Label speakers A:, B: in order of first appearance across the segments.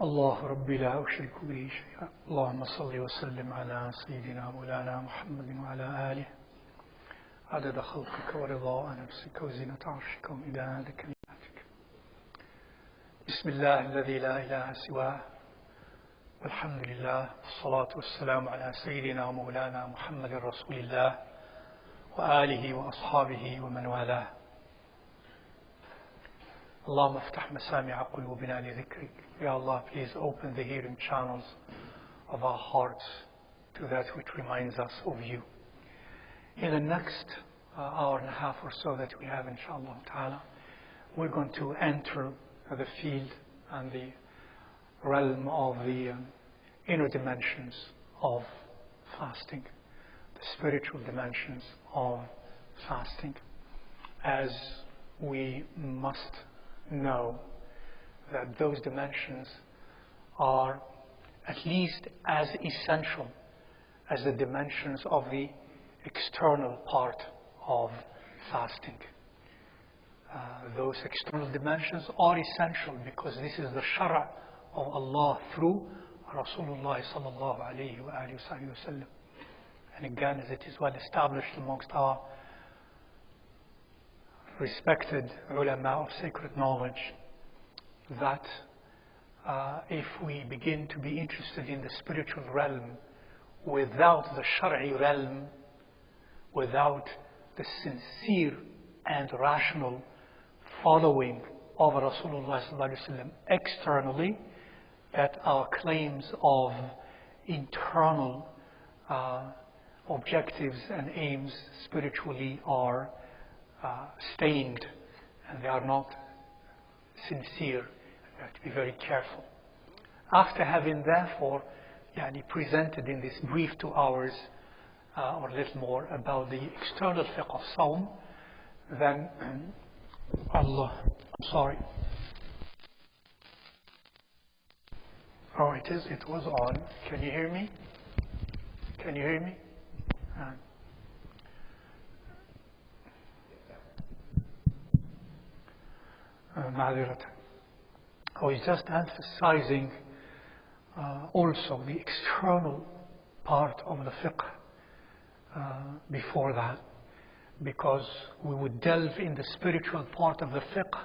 A: الله ربي لا أشرك به شيئا اللهم صل وسلم على سيدنا مولانا محمد وعلى آله عدد خلقك ورضاء نفسك وزنة عرشك ومداد كلماتك بسم الله الذي لا إله سواه والحمد لله والصلاة والسلام على سيدنا ومولانا محمد رسول الله وآله وأصحابه ومن والاه اللهم افتح مسامع قلوبنا لذكرك. Ya Allah, please open the hearing channels of our hearts to that which reminds us of you. In the next hour and a half or so that we have, inshallah ta'ala, we're going to enter the field and the realm of the inner dimensions of fasting, the spiritual dimensions of fasting. As we must know that those dimensions are at least as essential as the dimensions of the external part of fasting. Those external dimensions are essential because this is the shara of Allah through Rasulullah sallallahu alayhi wa sallam. And again, as it is well established amongst our respected ulama of sacred knowledge, that if we begin to be interested in the spiritual realm without the shari realm, without the sincere and rational following of Rasulullah sallallahu alaihi wasallam externally, that our claims of internal objectives and aims spiritually are stained and they are not sincere. We have to be very careful. After having therefore presented in this brief 2 hours or a little more about the external fiqh of Sawm, then I'm sorry. Oh, it was on. Can you hear me? Can you hear me? I was just emphasizing also the external part of the fiqh before that, because we would delve in the spiritual part of the fiqh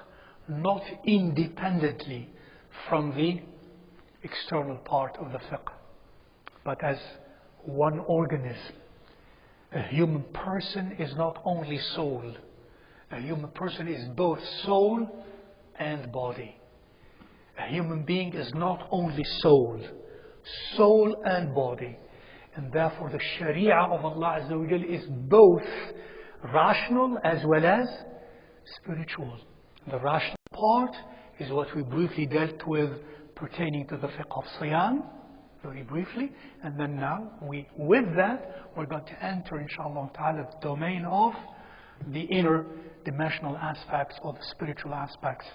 A: not independently from the external part of the fiqh, but as one organism. A human person is not only soul. A human person is both soul and body. A human being is not only soul and body. And therefore the Sharia of Allah Azza wa Jal is both rational as well as spiritual. The rational part is what we briefly dealt with pertaining to the fiqh of Siyam, very briefly. And then now, with that, we're going to enter, inshallah ta'ala, the domain of the inner dimensional aspects or the spiritual aspects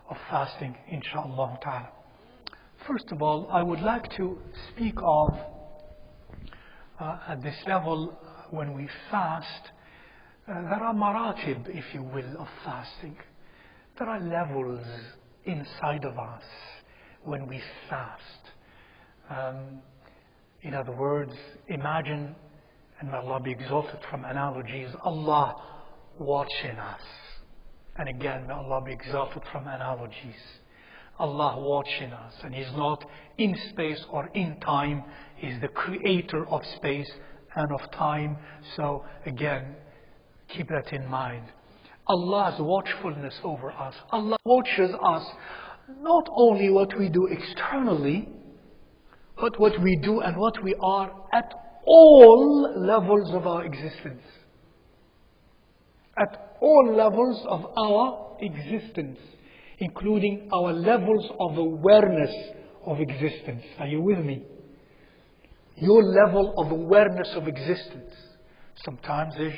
A: of fasting, inshallah ta'ala. First of all, I would like to speak of at this level, when we fast, there are maratib, if you will, of fasting. There are levels inside of us when we fast. In other words, imagine, and may Allah be exalted from analogies, Allah watching us. And again, may Allah be exalted from analogies. Allah watching us, and He's not in space or in time. He's the creator of space and of time. So again, keep that in mind. Allah's watchfulness over us. Allah watches us, not only what we do externally, but what we do and what we are at all levels of our existence. At all levels of our existence, including our levels of awareness of existence. Are you with me? Your level of awareness of existence sometimes is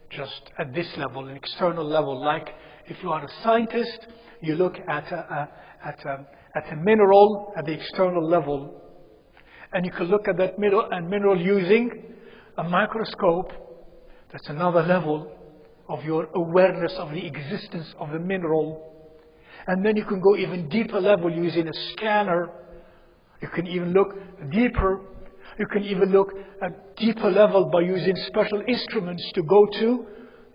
A: just at this level, an external level. Like if you are a scientist, you look at a mineral at the external level, and you can look at that mineral using a microscope. That's another level of your awareness of the existence of the mineral. And then you can go even deeper level using a scanner You can even look deeper. You can even look at deeper level by using special instruments to go to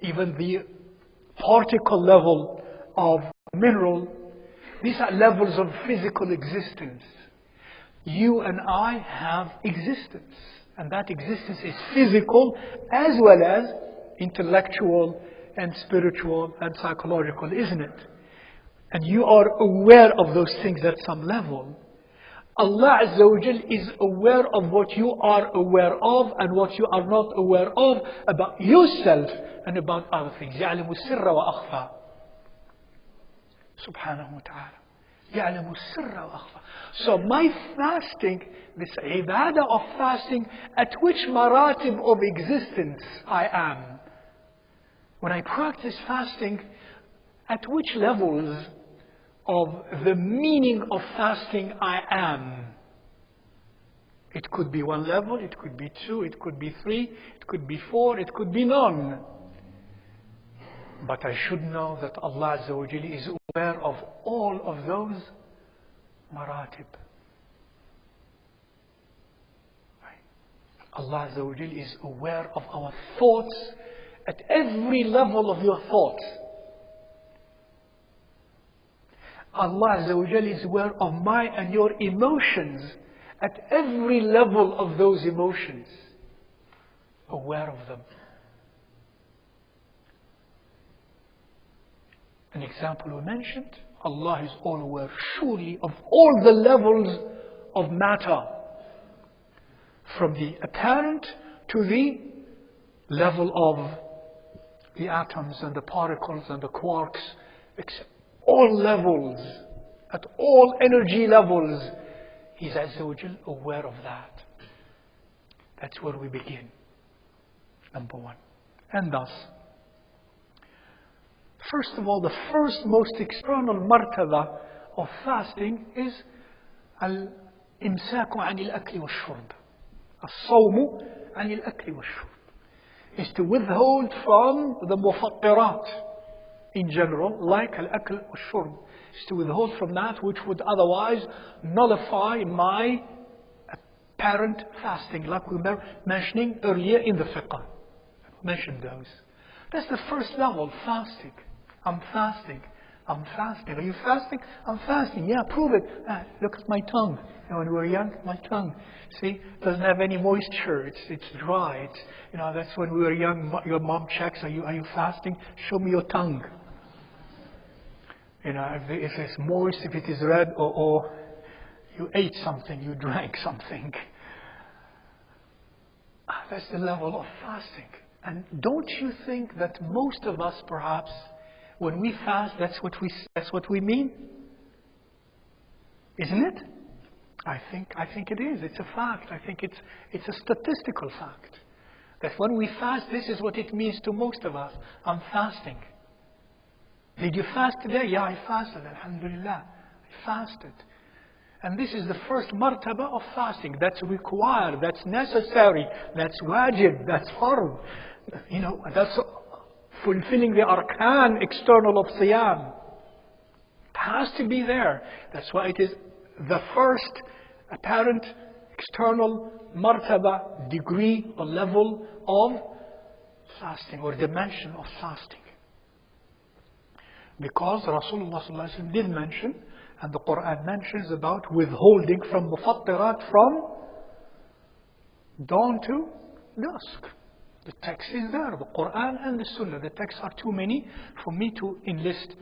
A: even the particle level of mineral. These are levels of physical existence. You and I have existence. And that existence is physical as well as intellectual and spiritual and psychological, isn't it? And you are aware of those things at some level. Allah Azza wa Jal is aware of what you are aware of and what you are not aware of about yourself and about other things. يعلم السر وأخفى. Subhanahu wa ta'ala. يعلم السر وأخفى. So my fasting, this ibadah of fasting, at which maratib of existence I am. When I practice fasting, at which levels of the meaning of fasting I am. It could be one level, it could be two, it could be three, it could be four, it could be none. But I should know that Allah Azza wa Jalla is aware of all of those maratib. Allah Azza wa Jalla is aware of our thoughts at every level of your thoughts. Allah Azza wa Jalla is aware of my and your emotions at every level of those emotions. Aware of them. An example we mentioned, Allah is all aware surely of all the levels of matter. From the apparent to the level of the atoms and the particles and the quarks, all levels, at all energy levels, He's Azza wa Jal aware of that. That's where we begin. Number one. And thus, first of all, the first most external martaba of fasting is al-imsaku anil akli wa shurb. As-sawmu anil akli wa shurb. Is to withhold from the mufattirat in general, like al-akl wa shurb. Is to withhold from that which would otherwise nullify my apparent fasting, like we were mentioning earlier in the fiqh. Mentioned those. That's the first level, fasting. I'm fasting. I'm fasting. Are you fasting? I'm fasting. Yeah, prove it. Look at my tongue. You know, when we were young, my tongue, see, doesn't have any moisture. It's dry. That's when we were young. Your mom checks. Are you fasting? Show me your tongue. If it's moist, if it is red, or you ate something, you drank something. That's the level of fasting. And don't you think that most of us, perhaps, when we fast, that's what we mean? Isn't it? I think it is. It's a fact. I think it's a statistical fact. That when we fast, this is what it means to most of us. I'm fasting. Did you fast today? Yeah, I fasted. Alhamdulillah. I fasted. And this is the first martaba of fasting. That's required. That's necessary. That's wajib. That's fard. That's fulfilling the arkan external of siyam. It has to be there. That's why it is the first apparent external martaba, degree or level of fasting or dimension of fasting. Because Rasulullah ﷺ did mention, and the Quran mentions about withholding from mufattirat from dawn to dusk. The text is there, the Quran and the Sunnah. The texts are too many for me to enlist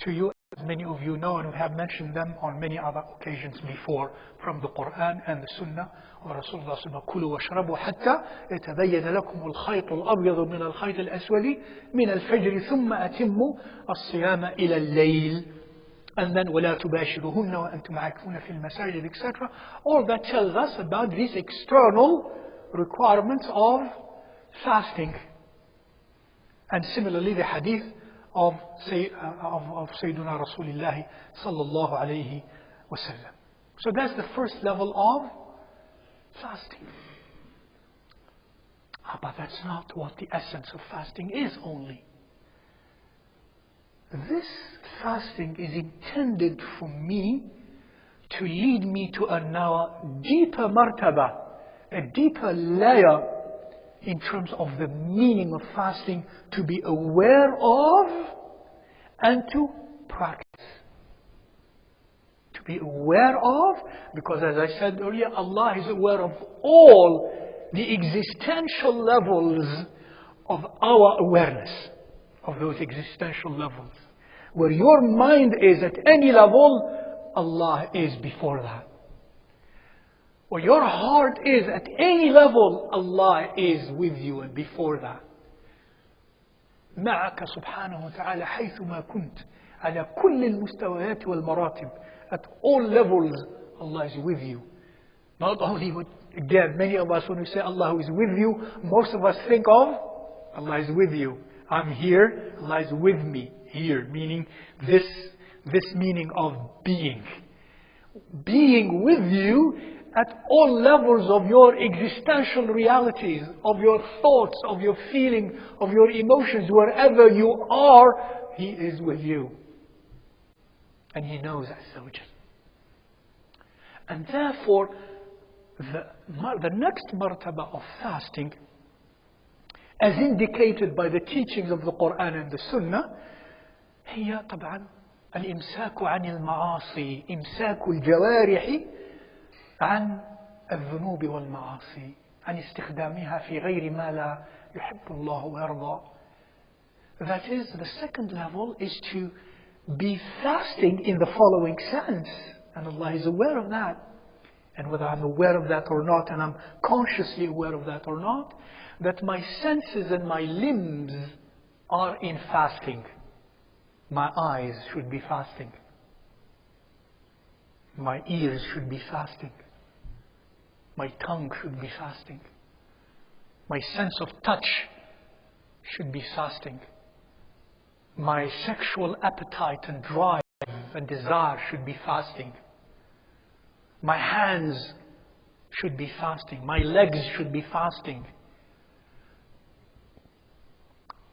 A: to you. As many of you know, and we have mentioned them on many other occasions before, from the Quran and the Sunnah of Rasulullah sallallahu alaihi wasallam. كُلُوا وَاشْرَبُوا حَتَّى يَتَبَيَّنَ لَكُمُ الْخَيْطُ الْأَبْيَضُ مِنَ الْخَيْطِ الْأَسْوَدِ مِنَ الْفَجْرِ ثُمَّ أَتِمُّوا الصِّيَامَ إِلَى اللَّيْلِ. And then وَلَا تُبَاشِرُهُنَّ وَأَنْتُمْ عَاكِفُونَ فِي الْمَسَاجِدِ, etc. All that tells us about these external requirements of fasting. And similarly, the hadith of Sayyiduna Rasulullah sallallahu alayhi wa sallam. So that's the first level of fasting. But that's not what the essence of fasting is only. This fasting is intended for me to lead me to a now deeper martaba, a deeper layer in terms of the meaning of fasting, to be aware of and to practice. To be aware of, because as I said earlier, Allah is aware of all the existential levels of our awareness, of those existential levels. Where your mind is at any level, Allah is before that. Where your heart is at any level, Allah is with you and before that. معك سبحانه وتعالى حيثما كنت على كل المستويات والمراتب. At all levels, Allah is with you. Not only with, again, many of us when we say Allah is with you, most of us think of Allah is with you. I'm here, Allah is with me here, meaning this meaning of being. Being with you at all levels of your existential realities, of your thoughts, of your feeling, of your emotions, wherever you are, He is with you. And He knows Azza wa Jal. And therefore, the next martaba of fasting, as indicated by the teachings of the Quran and the Sunnah, هي طبعا الإمساك عن المعاصي، إمساك الجوارح عن الذنوب والمعاصي، عن استخدامها في غير ما لا يحب الله ويرضى. That is, the second level is to be fasting in the following sense. And Allah is aware of that. And whether I'm aware of that or not, and I'm consciously aware of that or not, that my senses and my limbs are in fasting. My eyes should be fasting. My ears should be fasting. My tongue should be fasting. My sense of touch should be fasting. My sexual appetite and drive and desire should be fasting. My hands should be fasting. My legs should be fasting.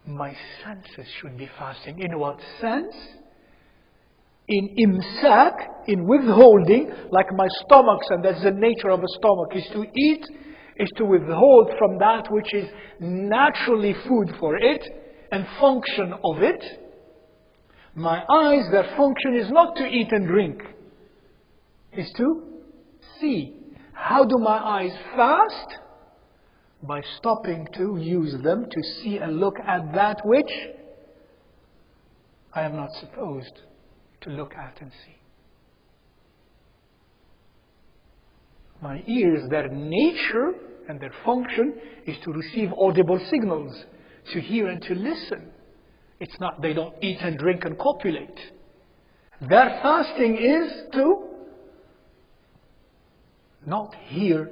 A: My senses should be fasting. In what sense? In imsak, in withholding, like my stomachs, and that's the nature of a stomach, is to eat, is to withhold from that which is naturally food for it and function of it. My eyes, their function is not to eat and drink, is to see. How do my eyes fast? By stopping to use them to see and look at that which I am not supposed to look at and see. My ears, their nature and their function is to receive audible signals, to hear and to listen. It's not they don't eat and drink and copulate. Their fasting is to not hear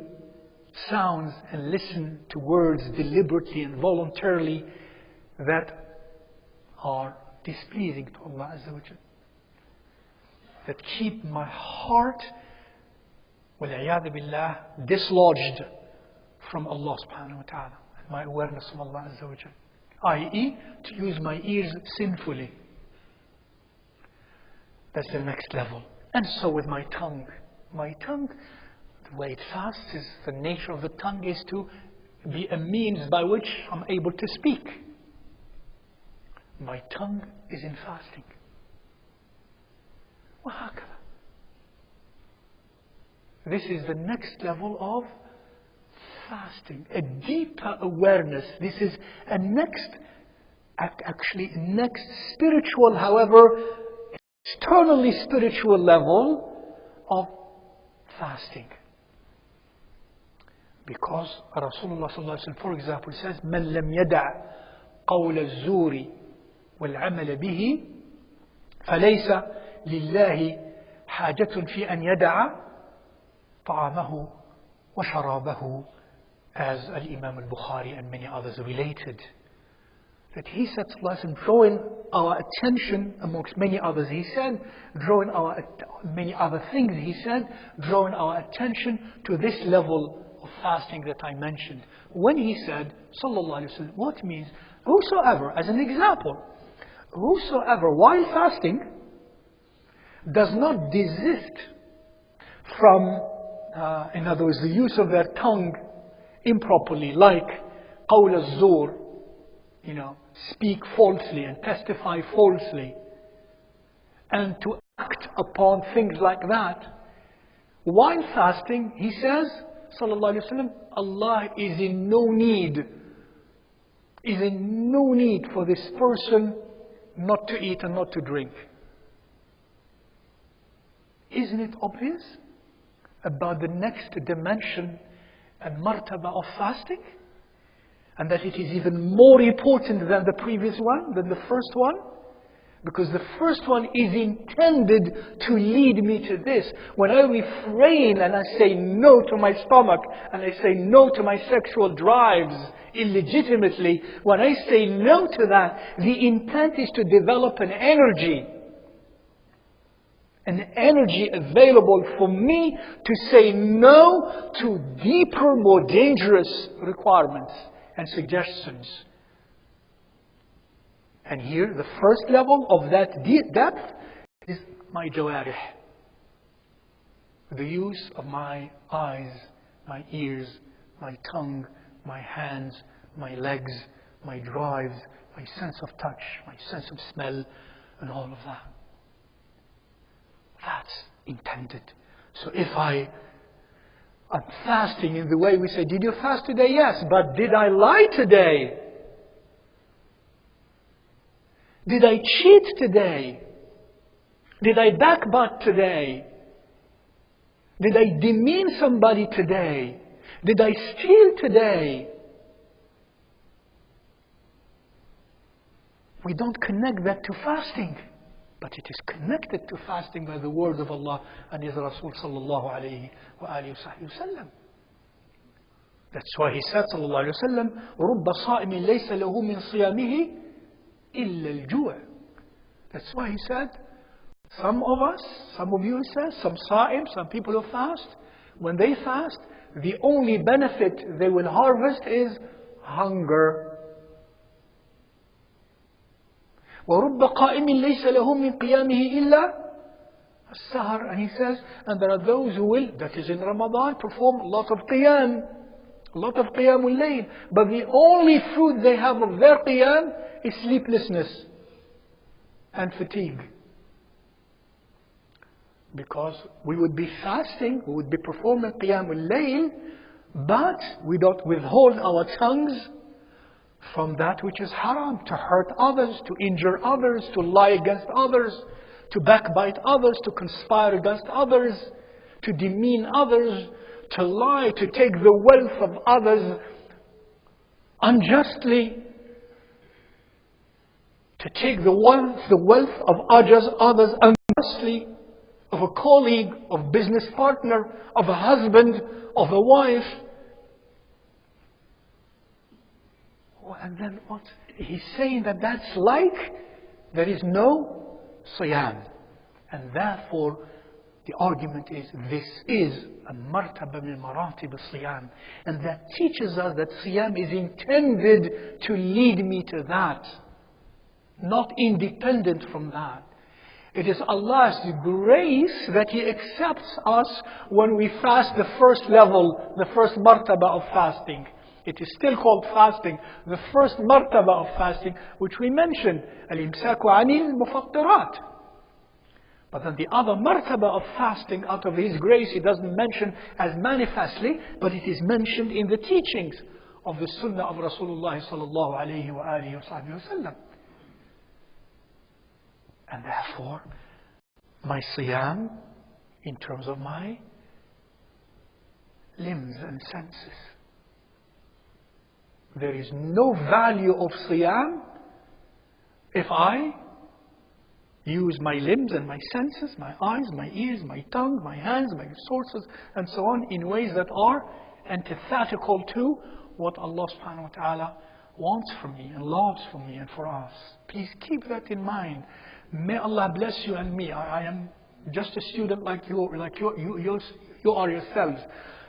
A: sounds and listen to words deliberately and voluntarily that are displeasing to Allah Azza wa Jal. That keep my heart, wal-'iyadhu billah, dislodged from Allah subhanahu wa ta'ala, and my awareness of Allah Azza wa Jal. I.e., to use my ears sinfully. That's the next level. And so with my tongue. My tongue, the way it fasts is, the nature of the tongue is to be a means by which I'm able to speak. My tongue is in fasting. وهكذا. This is the next level of fasting, a deeper awareness. This is a next spiritual, however, externally spiritual level of fasting. Because Rasulullah sallallahu alaihi wasallam, for example, says, "Man lam yada' qawl az-zuri wal-'amal bihi, falaysa lillahi hajatun fi an yada'a ta'amahu wa sharabahu," as Al-Imam Al-Bukhari and many others related. That he said, drawing our attention, amongst many others, he said, drawing our many other things, he said, drawing our attention to this level of fasting that I mentioned. When he said, sallallahu alaihi wasallam, what means? Whosoever, as an example, whosoever while fasting does not desist from, in other words, the use of their tongue improperly, like qawl az-zur, speak falsely and testify falsely, and to act upon things like that. While fasting, he says, sallallahu alaihi wasallam, Allah is in no need for this person not to eat and not to drink. Isn't it obvious about the next dimension and martaba of fasting? And that it is even more important than the previous one, than the first one? Because the first one is intended to lead me to this. When I refrain and I say no to my stomach, and I say no to my sexual drives illegitimately, when I say no to that, the intent is to develop an energy available for me to say no to deeper, more dangerous requirements and suggestions. And here, the first level of that depth is my jawarih. The use of my eyes, my ears, my tongue, my hands, my legs, my drives, my sense of touch, my sense of smell, and all of that. That's intended. So if I'm fasting in the way we say, did you fast today? Yes, but did I lie today? Did I cheat today? Did I backbite today? Did I demean somebody today? Did I steal today? We don't connect that to fasting, but it is connected to fasting by the word of Allah and His Rasul sallallahu alayhi wa sallam. That's why he said sallallahu alayhi wa sallam, رُبَّ صَائِمٍ لَيْسَ لَهُ مِنْ صِيَامِهِ إِلَّا الْجُوعِ. That's why he said, some of you says, some people who fast, when they fast, the only benefit they will harvest is hunger. وَرُبَّ قَائِمٍ لَيْسَ لَهُ مِنْ قِيَامِهِ إِلَّا السَّهَرِ. And he says, and there are those who will, that is in Ramadan, perform a lot of qiyam al-layl. But the only fruit they have of their qiyam is sleeplessness and fatigue. Because we would be fasting, we would be performing qiyam al-layl, but we don't withhold our tongues from that which is haram, to hurt others, to injure others, to lie against others, to backbite others, to conspire against others, to demean others, to lie, to take the wealth of others unjustly, to take the wealth of others unjustly, of a colleague, of business partner, of a husband, of a wife. And then what? He's saying that that's like there is no siyam. And therefore, the argument is this is a martaba min maratib al-siyam. And that teaches us that siyam is intended to lead me to that, not independent from that. It is Allah's grace that He accepts us when we fast the first level, the first martaba of fasting. It is still called fasting, the first martaba of fasting, which we mentioned, al-imsaku anil mufattirat. But then the other martaba of fasting, out of His grace, He doesn't mention as manifestly, but it is mentioned in the teachings of the Sunnah of Rasulullah sallallahu alayhi wa alihi wa sallam. And therefore, my siyam, in terms of my limbs and senses, there is no value of siyam if I use my limbs and my senses, my eyes, my ears, my tongue, my hands, my resources, and so on, in ways that are antithetical to what Allah subhanahu wa ta'ala wants from me and loves from me and for us. Please keep that in mind. May Allah bless you and me. I am just a student like you are yourselves.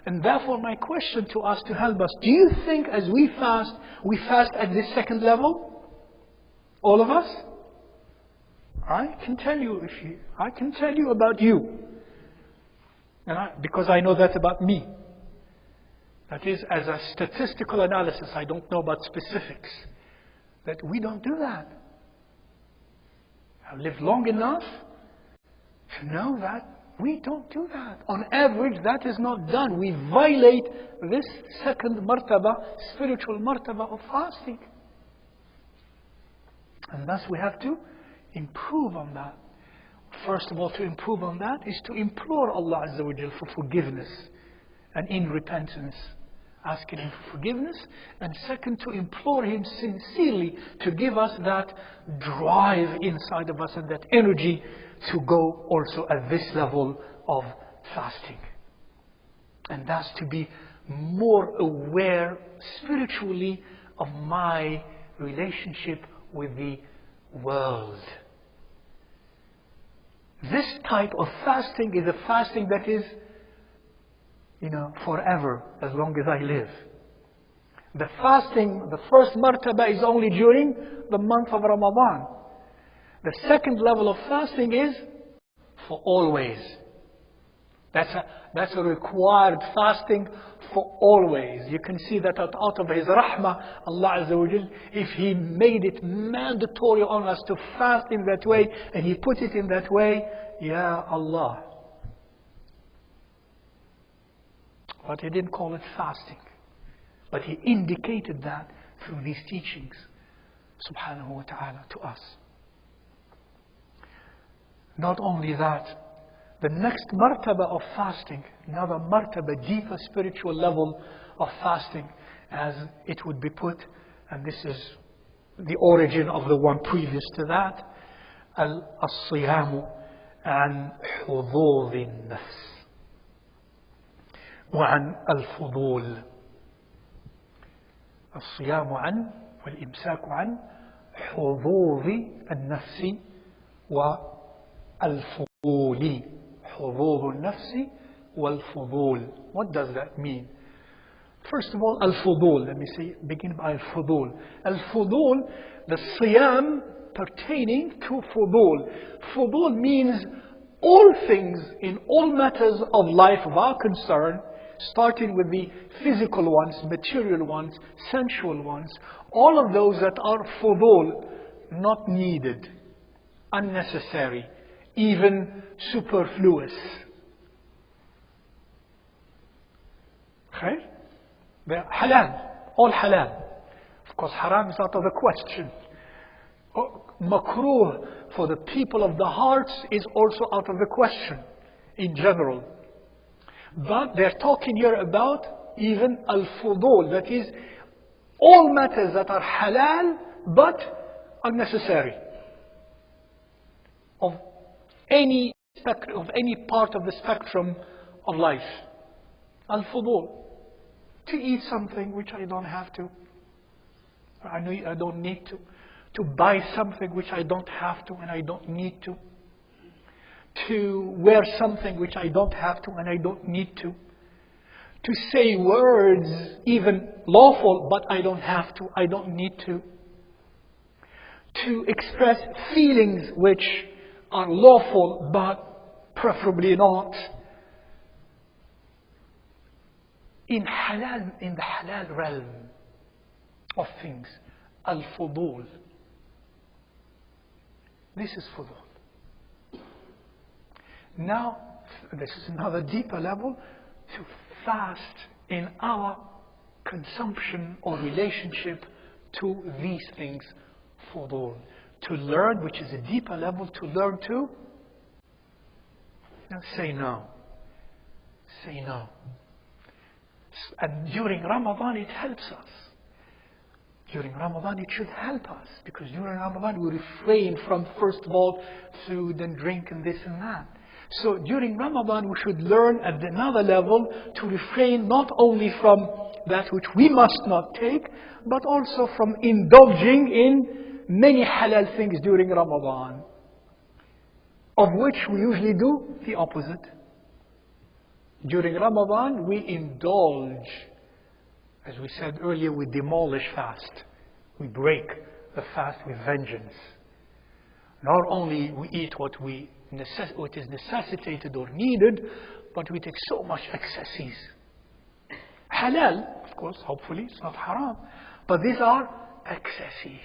A: And therefore my question to us, to help us, do you think as we fast at this second level? All of us? I can tell you about you. Because I know that about me. That is, as a statistical analysis, I don't know about specifics. That we don't do that. I've lived long enough to know that we don't do that. On average, that is not done. We violate this second martaba, spiritual martaba of fasting. And thus we have to improve on that. First of all, to improve on that is to implore Allah Azza wa Jal for forgiveness and in repentance, asking Him for forgiveness. And second, to implore Him sincerely to give us that drive inside of us and that energy to go also at this level of fasting. And that's to be more aware spiritually of my relationship with the world. This type of fasting is a fasting that is, forever, as long as I live. The fasting, the first martaba is only during the month of Ramadan. The second level of fasting is for always. That's a required fasting for always. You can see that out of His rahmah, Allah Azza wa Jal, if He made it mandatory on us to fast in that way, and He put it in that way, Ya Allah. But He didn't call it fasting. But He indicated that through these teachings, subhanahu wa ta'ala, to us. Not only that, the next martaba of fasting, another martaba, deeper spiritual level of fasting, as it would be put, and this is the origin of the one previous to that, al-siyamu an hudud al-nafs وعن الفضول. الصيام عن والإمساك عن حظوظ النفس والفضول. حظوظ النفس والفضول. What does that mean? First of all, al-fudul. Let me say, begin by al-fudul. Al-fudul, the siyam pertaining to fudul. Fudul means all things in all matters of life of our concern, starting with the physical ones, material ones, sensual ones, all of those that are fudul, not needed, unnecessary, even superfluous. Okay? They're halal, all halal. Of course, haram is out of the question. Makruh for the people of the hearts is also out of the question in general. But they're talking here about even al-fudul, that is, all matters that are halal but unnecessary. Of any part of the spectrum of life. Al-fudul. To eat something which I don't have to. I don't need to. To buy something which I don't have to and I don't need to. To wear something which I don't have to and I don't need to. To say words even lawful but I don't have to, I don't need to. To express feelings which are lawful but preferably not. In the halal realm of things, al-fudul. This is fudul. Now, this is another deeper level, to fast in our consumption or relationship to these things, fudul. To learn, which is a deeper level, to learn to say no. Say no. And during Ramadan it helps us. During Ramadan it should help us, because during Ramadan we refrain from, first of all, food and drink and this and that. So during Ramadan we should learn at another level to refrain not only from that which we must not take, but also from indulging in many halal things during Ramadan, of which we usually do the opposite. During Ramadan we indulge. As we said earlier, we demolish fast. We break the fast with vengeance. Not only we eat what is necessitated or needed, but we take so much excesses. Halal, of course, hopefully, it's not haram. But these are excesses.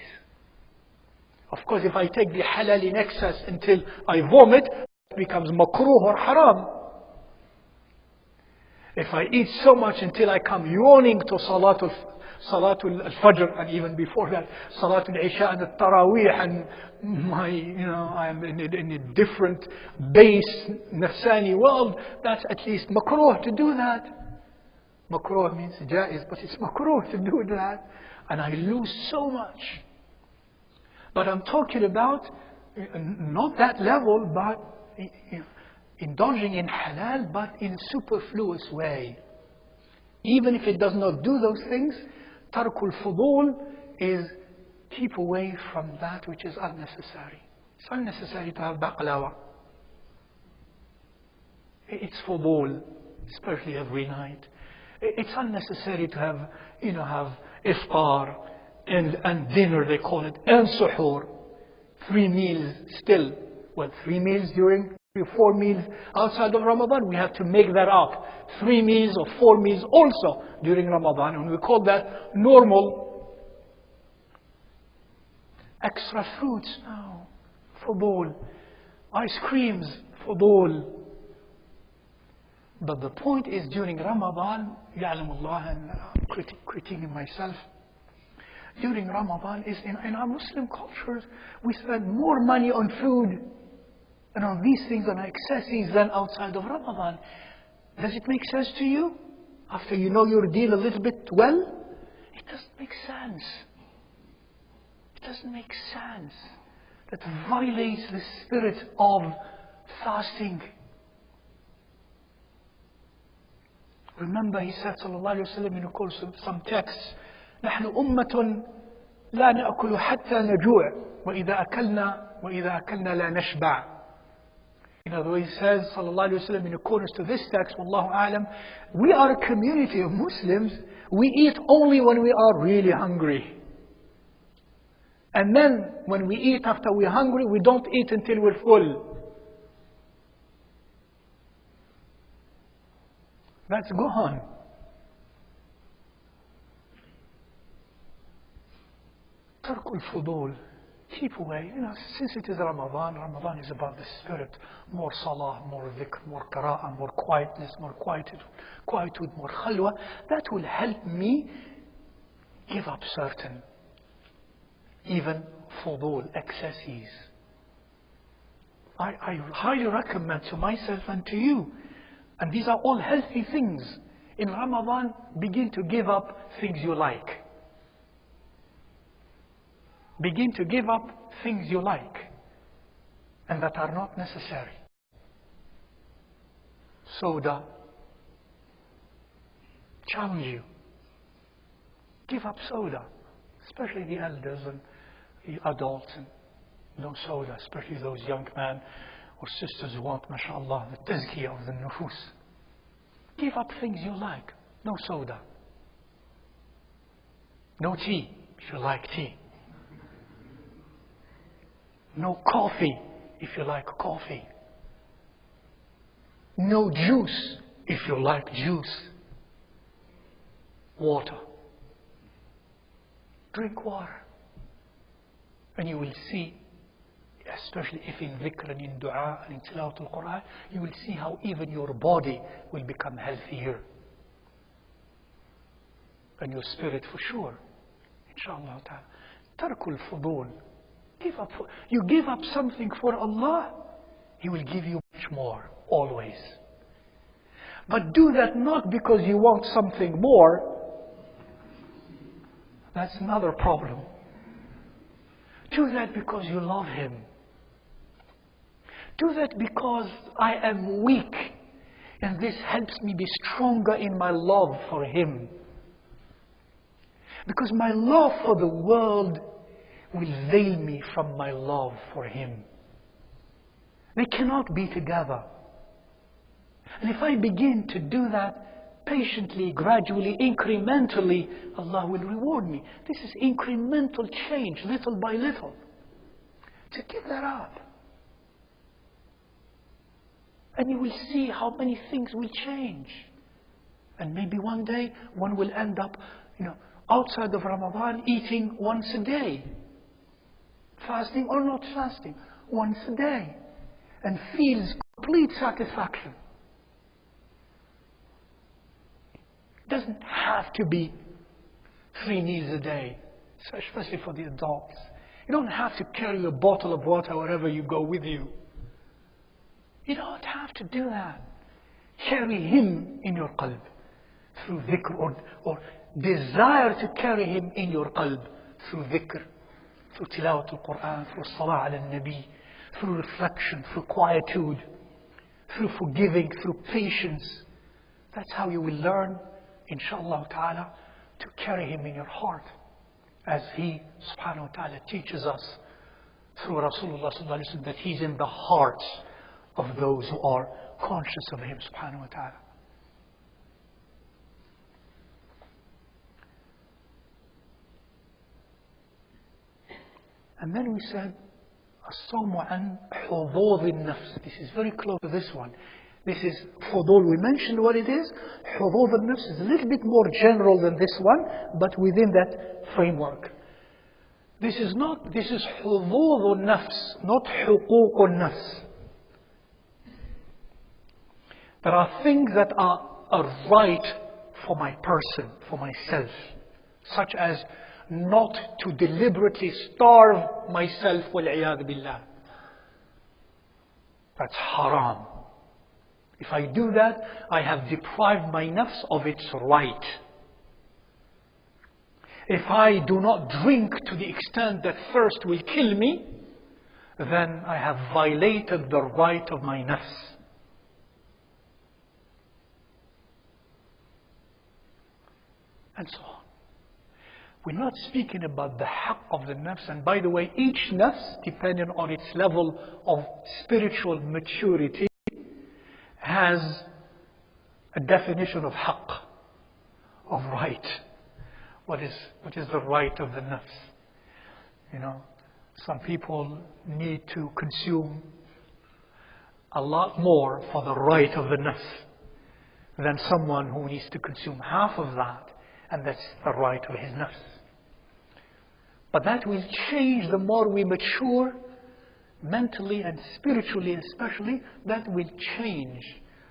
A: Of course, if I take the halal in excess until I vomit, it becomes makruh or haram. If I eat so much until I come yawning to Salatul Fajr, and even before that, Salatul Isha and the Taraweeh, and I'm in a different base, nafsani world, that's at least makruh to do that. Makruh means jaiz, but it's makruh to do that. And I lose so much. But I'm talking about not that level, but indulging in halal, but in a superfluous way. Even if it does not do those things, tarkul fudul is keep away from that which is unnecessary. It's unnecessary to have baqlawa. It's fudul, especially every night. It's unnecessary to have, have iftar and dinner, they call it, and suhoor. 3 meals still. Well, 3 meals during 4 meals outside of Ramadan. We have to make that up. 3 meals or 4 meals also during Ramadan. And we call that normal. Extra fruits, no. Fudul. Ice creams, fudul. But the point is, during Ramadan, يعلم الله, and I'm critiquing myself, during Ramadan is in our Muslim cultures, we spend more money on food and on these things, on excesses, than outside of Ramadan. Does it make sense to you? After you know your deen a little bit well? It doesn't make sense. It doesn't make sense. That violates the spirit of fasting. Remember, he said, sallallahu alayhi wa sallam, in the course of some texts, نحن أمة لا نأكل حتى نجوع وإذا أكلنا لا نشبع. In other words, he says, sallallahu alayhi wa sallam, in accordance to this text, wallahu a'lam, we are a community of Muslims. We eat only when we are really hungry. And then, when we eat after we're hungry, we don't eat until we're full. That's gone. Tarkul fudul. Keep away. Since it is Ramadan, Ramadan is about the spirit. More salah, more dhikr, more qira'ah, more quietness, more quietude, more khalwa. That will help me give up certain, even fudul, excesses. I highly recommend to myself and to you, and these are all healthy things. In Ramadan, begin to give up things you like. Begin to give up things you like and that are not necessary. Soda. Challenge you. Give up soda, especially the elders and the adults, and no soda, especially those young men or sisters who want, mashallah, the tazkiyah of the nufus. Give up things you like. No soda. No tea, if you like tea. No coffee, if you like coffee. No juice, if you like juice. Water. Drink water. And you will see, especially if in dhikr and in dua and in tilawat al-Quran, you will see how even your body will become healthier. And your spirit for sure. Inshallah ta'ala. Tarkul fudul. You give up something for Allah, He will give you much more, always. But do that not because you want something more. That's another problem. Do that because you love Him. Do that because I am weak, and this helps me be stronger in my love for Him. Because my love for the world will veil me from my love for Him. They cannot be together. And if I begin to do that patiently, gradually, incrementally, Allah will reward me. This is incremental change, little by little. To give that up. And you will see how many things will change. And maybe one day one will end up, outside of Ramadan eating once a day. Fasting or not fasting, once a day. And feels complete satisfaction. It doesn't have to be 3 meals a day, especially for the adults. You don't have to carry a bottle of water wherever you go with you. You don't have to do that. Carry him in your qalb through dhikr, or desire to carry him in your qalb through dhikr, through tilawat al-Quran, through salah ala nabi, through reflection, through quietude, through forgiving, through patience. That's how you will learn, inshallah ta'ala, to carry him in your heart, as he subhanahu wa ta'ala teaches us through Rasulullah sallallahu alaihi wasallam, that he's in the hearts of those who are conscious of him subhanahu wa ta'ala. And then we said, الصوم عن حظوظ النفس. This is very close to this one. This is fudul. We mentioned what it is. حظوظ النفس is a little bit more general than this one, but within that framework. This is حظوظ النفس, not حقوق النفس. There are things that are a right for my person, for myself, such as not to deliberately starve myself, وَالْعِيَاذُ بِاللَّهِ. That's haram. If I do that, I have deprived my nafs of its right. If I do not drink to the extent that thirst will kill me, then I have violated the right of my nafs. And so on. We're not speaking about the haqq of the nafs. And by the way, each nafs, depending on its level of spiritual maturity, has a definition of haqq, of right. What is the right of the nafs? Some people need to consume a lot more for the right of the nafs than someone who needs to consume half of that, and that's the right of his nafs. But that will change the more we mature, mentally and spiritually especially. That will change.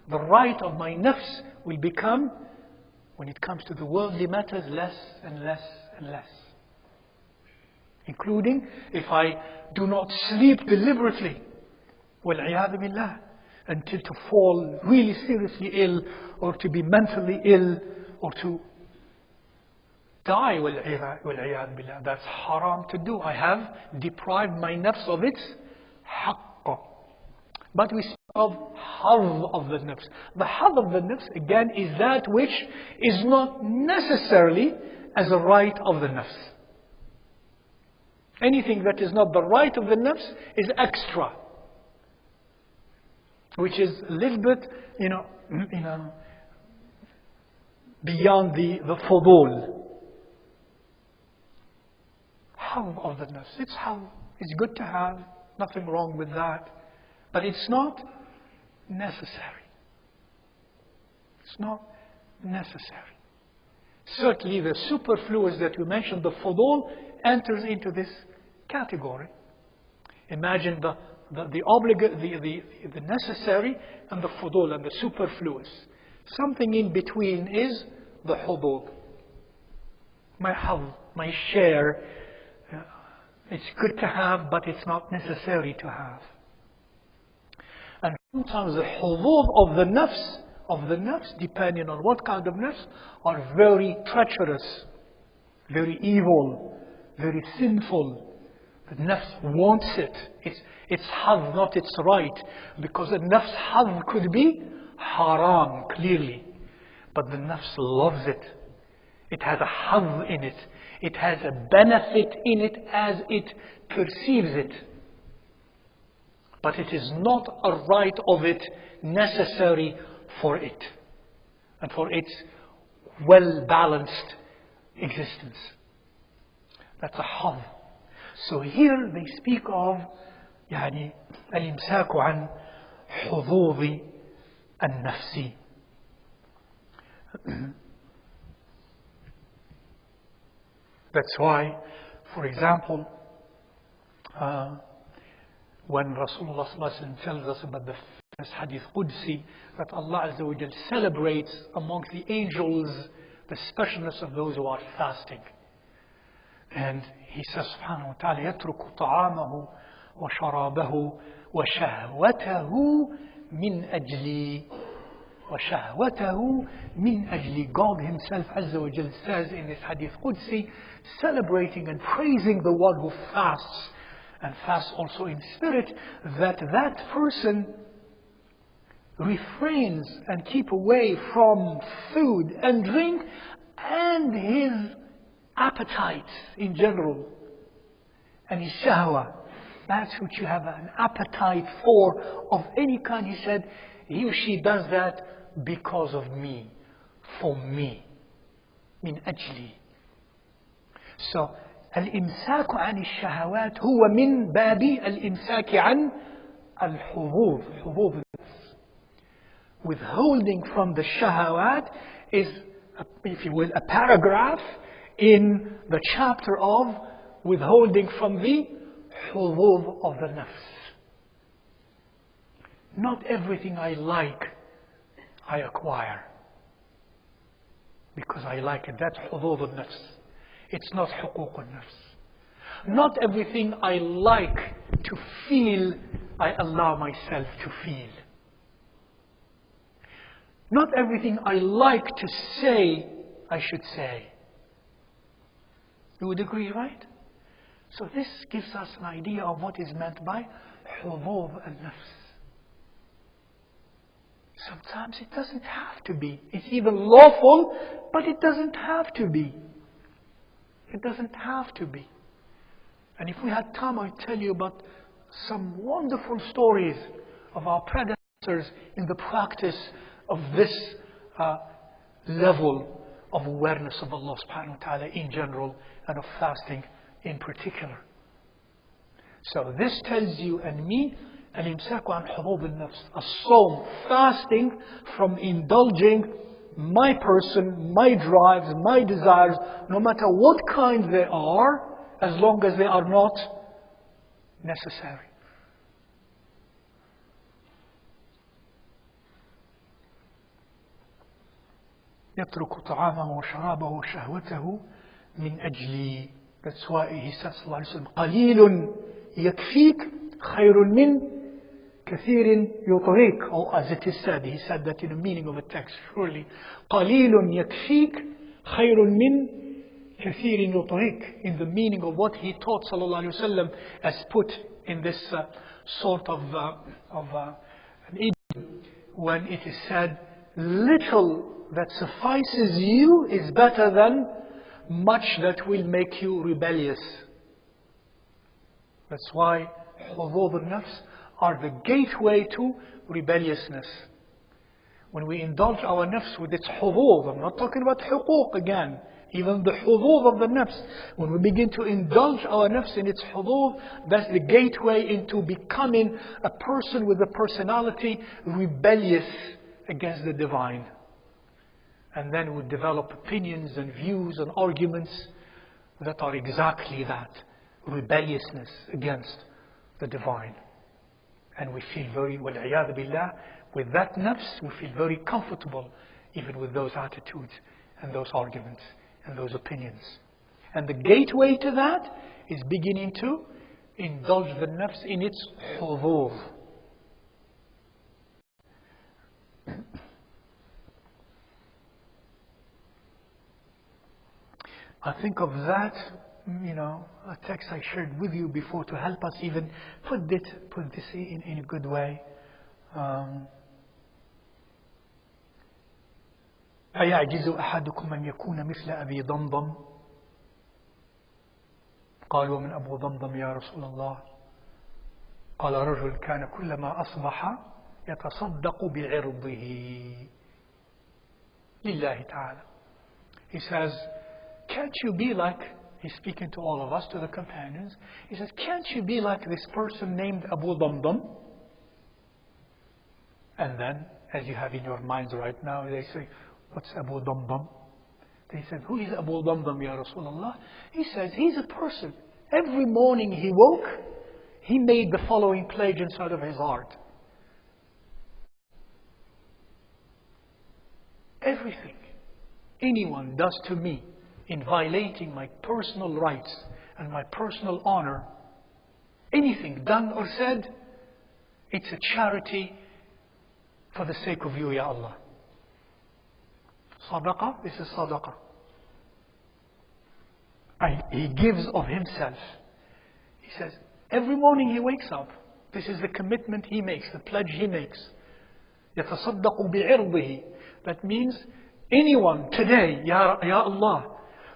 A: The right of my nafs will become, when it comes to the worldly matters, less and less and less. Including if I do not sleep deliberately, وَالْعِيَاذُ بِاللَّهِ, until to fall really seriously ill, or to be mentally ill, or to die, وَالْعِيَاذُ بِاللَّهِ. That's haram to do. I have deprived my nafs of its haqq. But we speak of hadh of the nafs. The hadh of the nafs, again, is that which is not necessarily as a right of the nafs. Anything that is not the right of the nafs is extra, which is a little bit, beyond the fudul. Hadh of the nafs. It's good to have, nothing wrong with that. But it's not necessary. It's not necessary. Certainly the superfluous that we mentioned, the fudul, enters into this category. Imagine the necessary and the fudul and the superfluous. Something in between is the hudul. My hadh, my share. It's good to have, but it's not necessary to have. And sometimes the hudud of the nafs, depending on what kind of nafs, are very treacherous, very evil, very sinful. The nafs wants it. It's hadh, not its right. Because the nafs hadh could be haram, clearly. But the nafs loves it. It has a hadh in it. It has a benefit in it as it perceives it. But it is not a right of it necessary for it and for its well-balanced existence. That's a hadh. So here they speak of الإمساك عن حظوظ النفسي. That's why, for example, when Rasulullah ﷺ tells us about the famous hadith Qudsi, that Allah Azza wa Jal celebrates amongst the angels the specialness of those who are fasting. And He says, subhanahu wa ta'ala, يَتْرُكُ طَعَامَهُ وَشَرَابَهُ وَشَهْوَتَهُ مِنْ أَجْلِي. وَشَهْوَتَهُ مِنْ أَجْلِي. God Himself Azza wa Jal says in this hadith Qudsi, celebrating and praising the one who fasts, and fasts also in spirit, that person refrains and keep away from food and drink and his appetite in general, and his shahwa. That's what you have an appetite for of any kind. He said, he or she does that because of me, for me, min ajli. So الإمساك عن الشهوات هو من باب الإمساك عن الحظوظ. حظوظ النفس. Withholding from the shahawat is, if you will, a paragraph in the chapter of withholding from the حظوظ of the nafs. Not everything I like, I acquire because I like it. That's حظوظ النفس. It's not حقوق النفس. Not everything I like to feel, I allow myself to feel. Not everything I like to say, I should say. You would agree, right? So this gives us an idea of what is meant by حظوظ النفس. Sometimes it doesn't have to be. It's even lawful, but it doesn't have to be. It doesn't have to be. And if we had time, I'd tell you about some wonderful stories of our predecessors in the practice of this level of awareness of Allah subhanahu wa ta'ala in general, and of fasting in particular. So this tells you and me, الإمساك عن حظوظ النفس, الصوم, fasting from indulging my person, my drives, my desires, no matter what kind they are, as long as they are not necessary. يترك طعامه وشرابه وشهوته من أجلي. That's why he says, صلى الله عليه وسلم, قليل يكفيك خير من كثير يطغيك. Or as it is said, he said that in the meaning of a text, surely. قليل يكفيك خير من كثير يطغيك. In the meaning of what he taught, صلى الله عليه وسلم, as put in this sort of an idiom, when it is said, little that suffices you is better than much that will make you rebellious. That's why حظوظ النفس are the gateway to rebelliousness. When we indulge our nafs with its حظوظ, I'm not talking about حقوق again, even the حظوظ of the nafs. When we begin to indulge our nafs in its حظوظ, that's the gateway into becoming a person with a personality rebellious against the divine. And then we develop opinions and views and arguments that are exactly that, rebelliousness against the divine. And we feel very, وَالْعِيَاذُ بِاللَّهِ, with that nafs, we feel very comfortable even with those attitudes and those arguments and those opinions. And the gateway to that is beginning to indulge the nafs in its حظوظ. I think of that, a text I shared with you before to help us even put this in a good way. أيعجز أحدكم أن يكون مثل أبي ضمضم؟ قالوا ومن أبو ضمضم يا رسول الله؟ قال رجل كان كلما أصبح يتصدق بعرضه لله تعالى. He says, can't you be like, he's speaking to all of us, to the companions, he says, can't you be like this person named Abu Damdam? And then as you have in your minds right now. They say, what's Abu Damdam? They said, who is Abu Damdam, Ya Rasulullah? He says, he's a person. Every morning he woke, he made the following pledge inside of his heart. Everything anyone does to me in violating my personal rights and my personal honor, anything done or said, it's a charity for the sake of you, Ya Allah. Sadaqah, this is sadaqah. He gives of himself. He says, every morning he wakes up. This is the commitment he makes, the pledge he makes. يَتَصَدَّقُ بِعِرْضِهِ. That means anyone today, Ya Allah,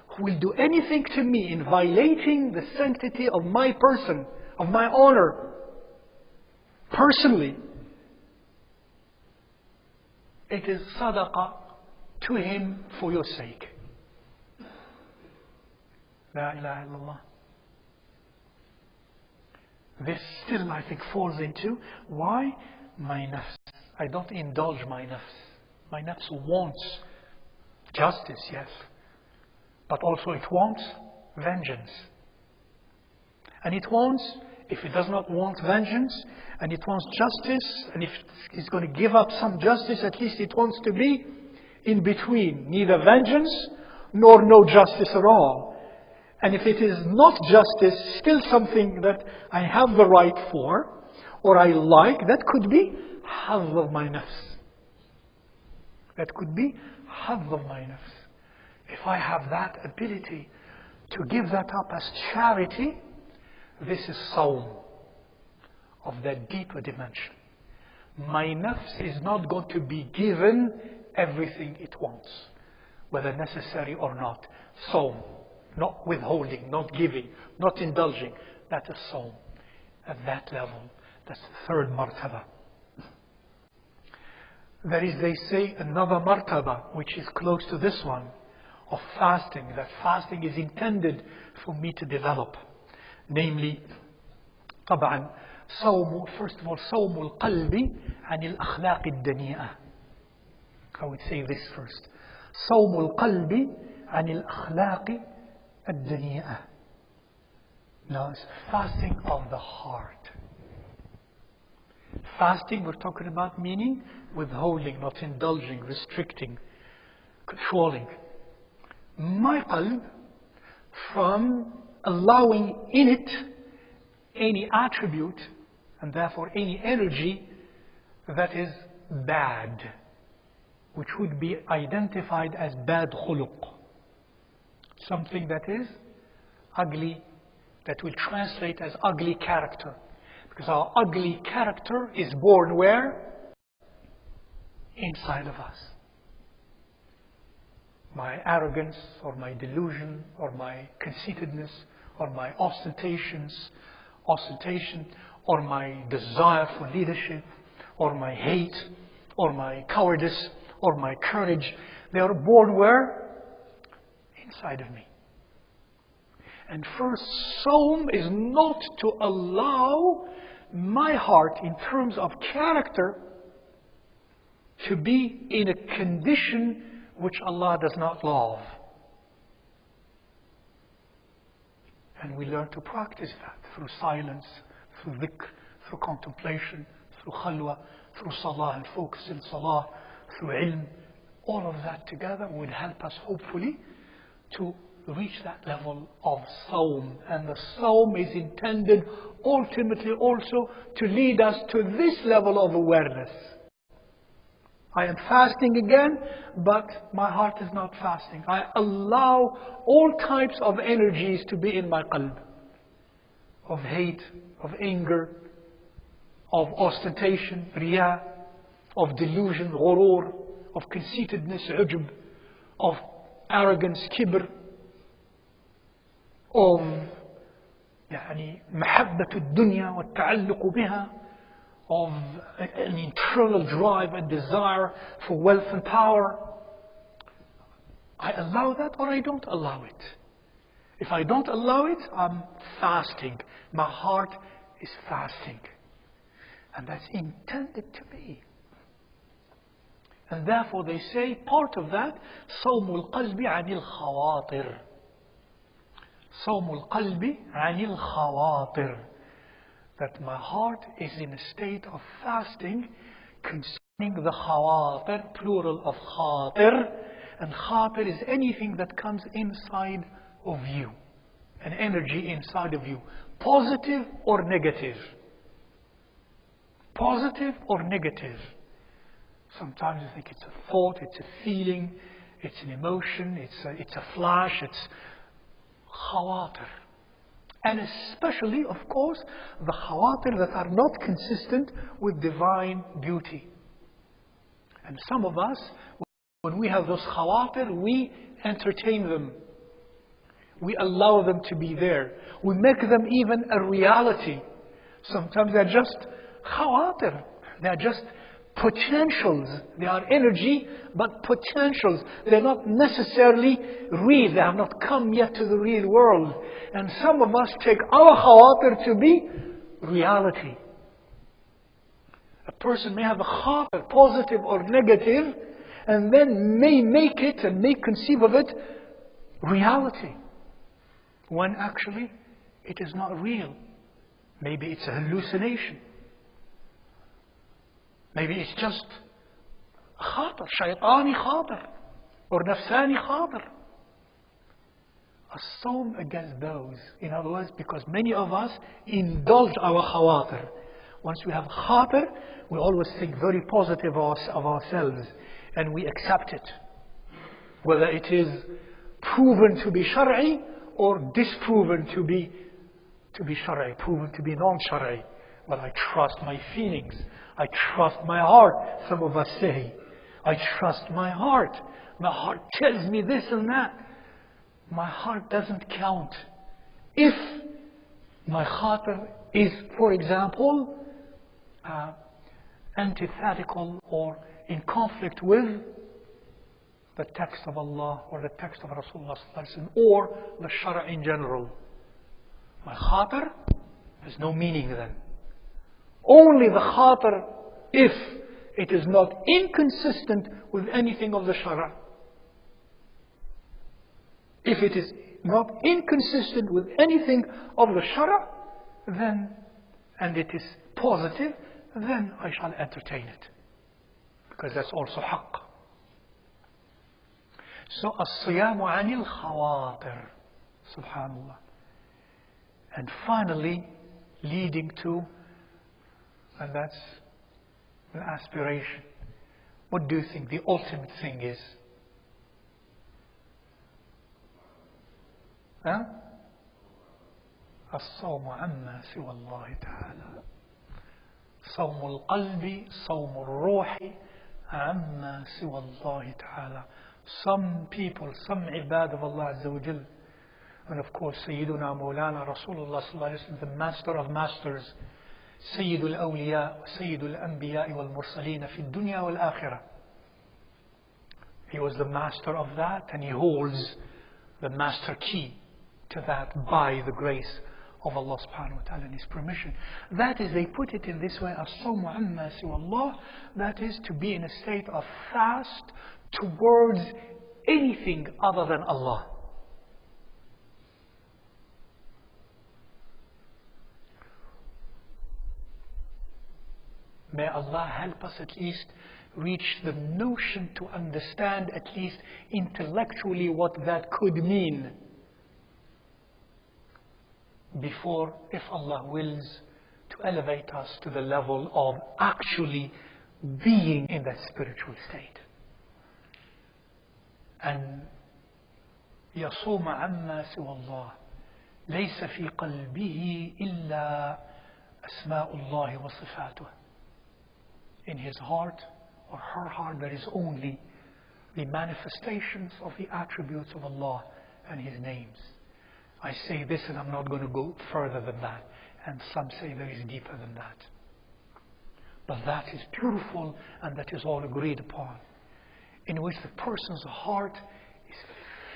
A: who will do anything to me in violating the sanctity of my person, of my honor, personally, it is sadaqah to him for your sake. La ilaha illallah. This still, I think, falls into why? My nafs. I don't indulge my nafs. My nafs wants justice, yes. But also it wants vengeance. And it wants, if it does not want vengeance, and it wants justice, and if it's going to give up some justice, at least it wants to be in between. Neither vengeance, nor no justice at all. And if it is not justice, still something that I have the right for, or I like, that could be hazz of my nafs. That could be hazz of my nafs. If I have that ability to give that up as charity, this is sawm of that deeper dimension. My nafs is not going to be given everything it wants, whether necessary or not. Sawm. Not withholding, not giving, not indulging. That is sawm. At that level, that's the third martaba. There is, they say, another martaba which is close to this one, of fasting. That fasting is intended for me to develop. Namely, طبعا صوم, first of all, صوم القلب عن الأخلاق الدنيئة. I would say this first. صوم القلب عن الأخلاق الدنيئة. Now it's fasting of the heart. Fasting, we're talking about meaning withholding, not indulging, restricting, controlling. My qalb from allowing in it any attribute and therefore any energy that is bad, which would be identified as bad khuluq. Something that is ugly, that will translate as ugly character. Because our ugly character is born where? Inside of us. My arrogance, or my delusion, or my conceitedness, or my ostentation, or my desire for leadership, or my hate, or my cowardice, or my courage, they are born where? Inside of me. And first, sawm is not to allow my heart in terms of character to be in a condition which Allah does not love. And we learn to practice that through silence, through dhikr, through contemplation, through khalwa, through salah and focus in salah, through ilm. All of that together would help us hopefully to reach that level of sawm. And the sawm is intended ultimately also to lead us to this level of awareness. I am fasting again, but my heart is not fasting. I allow all types of energies to be in my qalb. Of hate, of anger, of ostentation, riya, of delusion, ghurur, of conceitedness, ujub, of arrogance, kibr, of محبة الدنيا والتعلق بها, of an internal drive and desire for wealth and power. I allow that or I don't allow it. If I don't allow it, I'm fasting. My heart is fasting. And that's intended to be. And therefore they say part of that, صوم القلب عن الخواطر. صوم القلب عن الخواطر. That my heart is in a state of fasting concerning the khawatir, plural of khatir. And khatir is anything that comes inside of you, an energy inside of you, positive or negative. Positive or negative. Sometimes you think it's a thought, it's a feeling, it's an emotion, it's a flash, it's khawatir. And especially, of course, the khawatir that are not consistent with divine beauty. And some of us, when we have those khawatir, we entertain them. We allow them to be there. We make them even a reality. Sometimes they're just khawatir. They're just potentials. They are energy, but potentials. They're not necessarily real. They have not come yet to the real world. And some of us take our khawatir to be reality. A person may have a khawatir, positive or negative, and then may make it and may conceive of it reality, when actually it is not real. Maybe it's a hallucination. Maybe it's just khatir, shaytani khatir, or nafsani khatir. As-sawm against those. In other words, because many of us indulge our khawatir. Once we have khatir, we always think very positive of ourselves, and we accept it. Whether it is proven to be shar'i or disproven to be shar'i, proven to be non-shar'i. But I trust my feelings. I trust my heart. Some of us say, I trust my heart. My heart tells me this and that. My heart doesn't count. If my khatir is, for example, antithetical or in conflict with the text of Allah or the text of Rasulullah or the Shara in general, my khatir has no meaning then. Only the khatir if it is not inconsistent with anything of the Shara. If it is not inconsistent with anything of the Shara, then, and it is positive, then I shall entertain it. Because that's also haqq. So, as-siyamu anil khawatir. Subhanallah. And finally, leading to, and that's an aspiration. What do you think the ultimate thing is? الصوم عما سوى الله تعالى. صوم القلب صوم الروح عما سوى الله تعالى. Some people, some ibad of Allah Azza wa Jal, and of course Sayyiduna Mawlana Rasulullah Sallallahu Alaihi Wasallam, the master of masters, Sayyidul Awliya, Sayyidul Anbiya wal Mursaleen fi dunya wal akhirah. He was the master of that, and he holds the master key to that by the grace of Allah subhanahu wa ta'ala and His permission. That is, they put it in this way, as-sawmu amma siwa Allah, that is to be in a state of fast towards anything other than Allah. May Allah help us at least reach the notion to understand at least intellectually what that could mean before, if Allah wills, to elevate us to the level of actually being in that spiritual state. And يصوم عما سوى الله ليس في قلبه إلا أسماء الله وصفاته. In his heart or her heart there is only the manifestations of the attributes of Allah and His names. I say this and I'm not going to go further than that. And some say there is deeper than that. But that is beautiful and that is all agreed upon. In which the person's heart is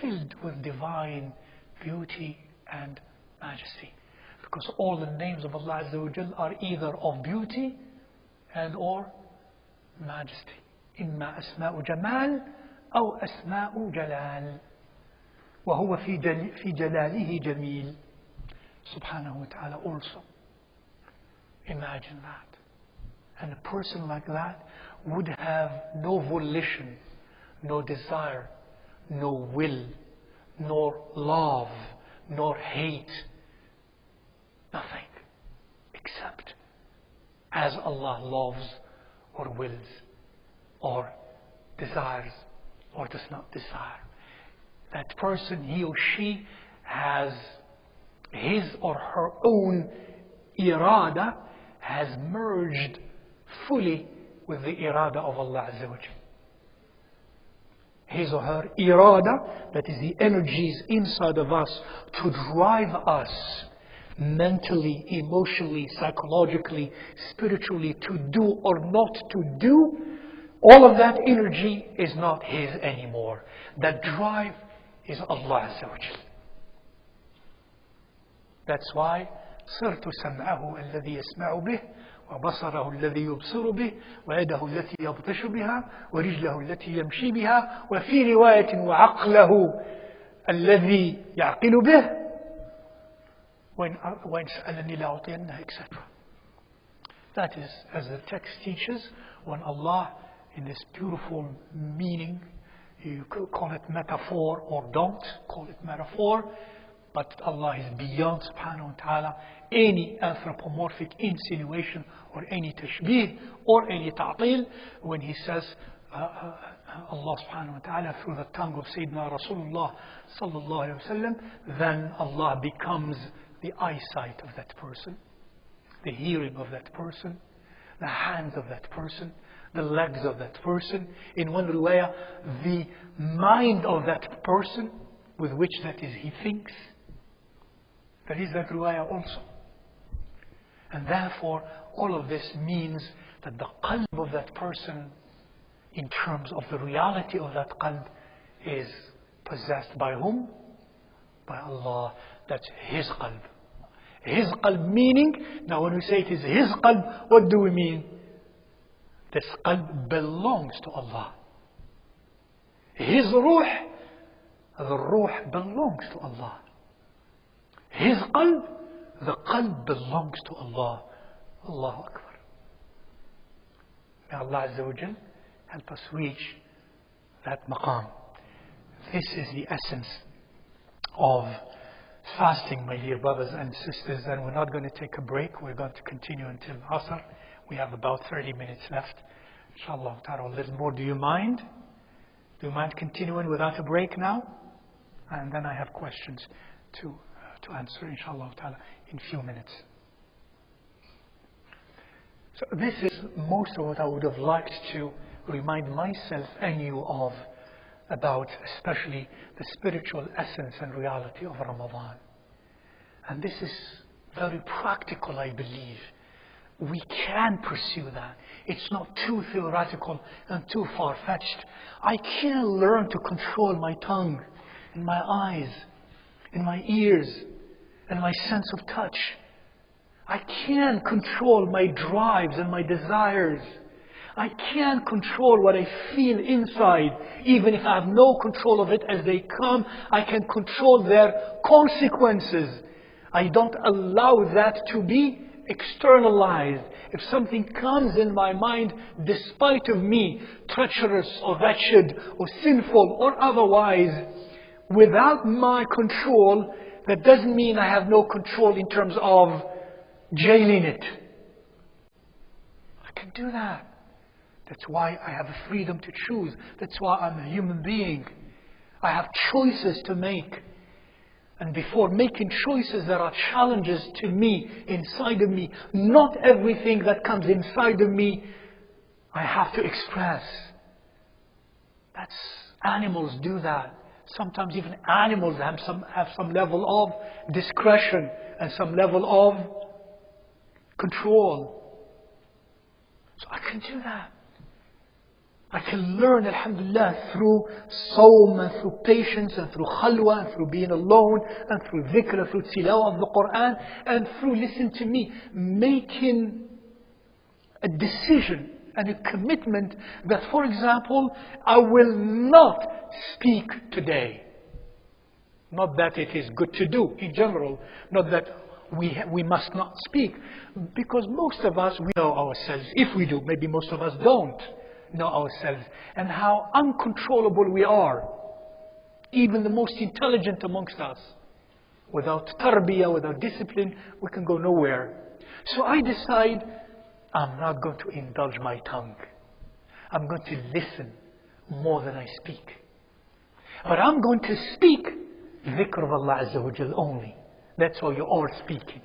A: filled with divine beauty and majesty. Because all the names of Allah Azza wa Jal are either of beauty and or majesty. إما أسماء جمال أو أسماء جلال وهو في جلاله جميل سبحانه وتعالى also. Imagine that. And a person like that would have no volition, no desire, no will, nor love, nor hate, nothing except as Allah loves or wills or desires or does not desire. That person, he or she, has his or her own irada, has merged fully with the irada of Allah Azza wa Jal. His or her irada, that is the energies inside of us to drive us mentally, emotionally, psychologically, spiritually, to do or not to do, all of that energy is not his anymore. That drive is Allah Azza wa Jal. That's why صرت سمعه الذي يسمع به وبصره الذي يبصر به ويده التي يبطش بها ورجله التي يمشي بها وفي رواية وعقله الذي يعقل به وإن سألني لأعطينه etc. That is, as the text teaches, when Allah, in this beautiful meaning, you could call it metaphor or don't call it metaphor, but Allah is beyond subhanahu wa ta'ala any anthropomorphic insinuation or any tashbih or any ta'til. When he says Allah subhanahu wa ta'ala through the tongue of Sayyidina Rasulullah sallallahu alayhi wa sallam, then Allah becomes the eyesight of that person, the hearing of that person, the hands of that person, the legs of that person. In one riwayah, the mind of that person with which that is he thinks. There is that riwayah also. And therefore, all of this means that the qalb of that person, in terms of the reality of that qalb, is possessed by whom? By Allah. That's his qalb. His qalb meaning, now when we say it is his qalb, what do we mean? This qalb belongs to Allah. His ruh, the ruh belongs to Allah. His qalb, the qalb belongs to Allah. Allahu Akbar. May Allah Azza wa Jal help us reach that maqam. This is the essence of fasting, my dear brothers and sisters, and we're not going to take a break. We're going to continue until Asr. We have about 30 minutes left. Inshallah ta'ala, a little more. Do you mind? Do you mind continuing without a break now? And then I have questions to answer, inshallah ta'ala, in a few minutes. So this is most of what I would have liked to remind myself and you of, about especially the spiritual essence and reality of Ramadan. And this is very practical, I believe. We can pursue that. It's not too theoretical and too far-fetched. I can learn to control my tongue and my eyes and my ears and my sense of touch. I can control my drives and my desires. I can control what I feel inside. Even if I have no control of it as they come, I can control their consequences. I don't allow that to be externalized. If something comes in my mind despite of me, treacherous or wretched or sinful or otherwise, without my control, that doesn't mean I have no control in terms of jailing it. I can do that. That's why I have a freedom to choose. That's why I'm a human being. I have choices to make. And before making choices, there are challenges to me, inside of me. Not everything that comes inside of me, I have to express. That's, animals do that. Sometimes even animals have some level of discretion and some level of control. So I can do that. I can learn, alhamdulillah, through sawm and through patience and through khalwa and through being alone and through dhikr and through tilawah of the Quran and through, listen to me, making a decision and a commitment that, for example, I will not speak today. Not that it is good to do in general, not that we must not speak, because most of us, we know ourselves. If we do, maybe most of us don't know ourselves, and how uncontrollable we are. Even the most intelligent amongst us, without tarbiyah, without discipline, we can go nowhere. So I decide, I'm not going to indulge my tongue. I'm going to listen more than I speak. But I'm going to speak dhikr of Allah Azza wa Jal only. That's how you are speaking.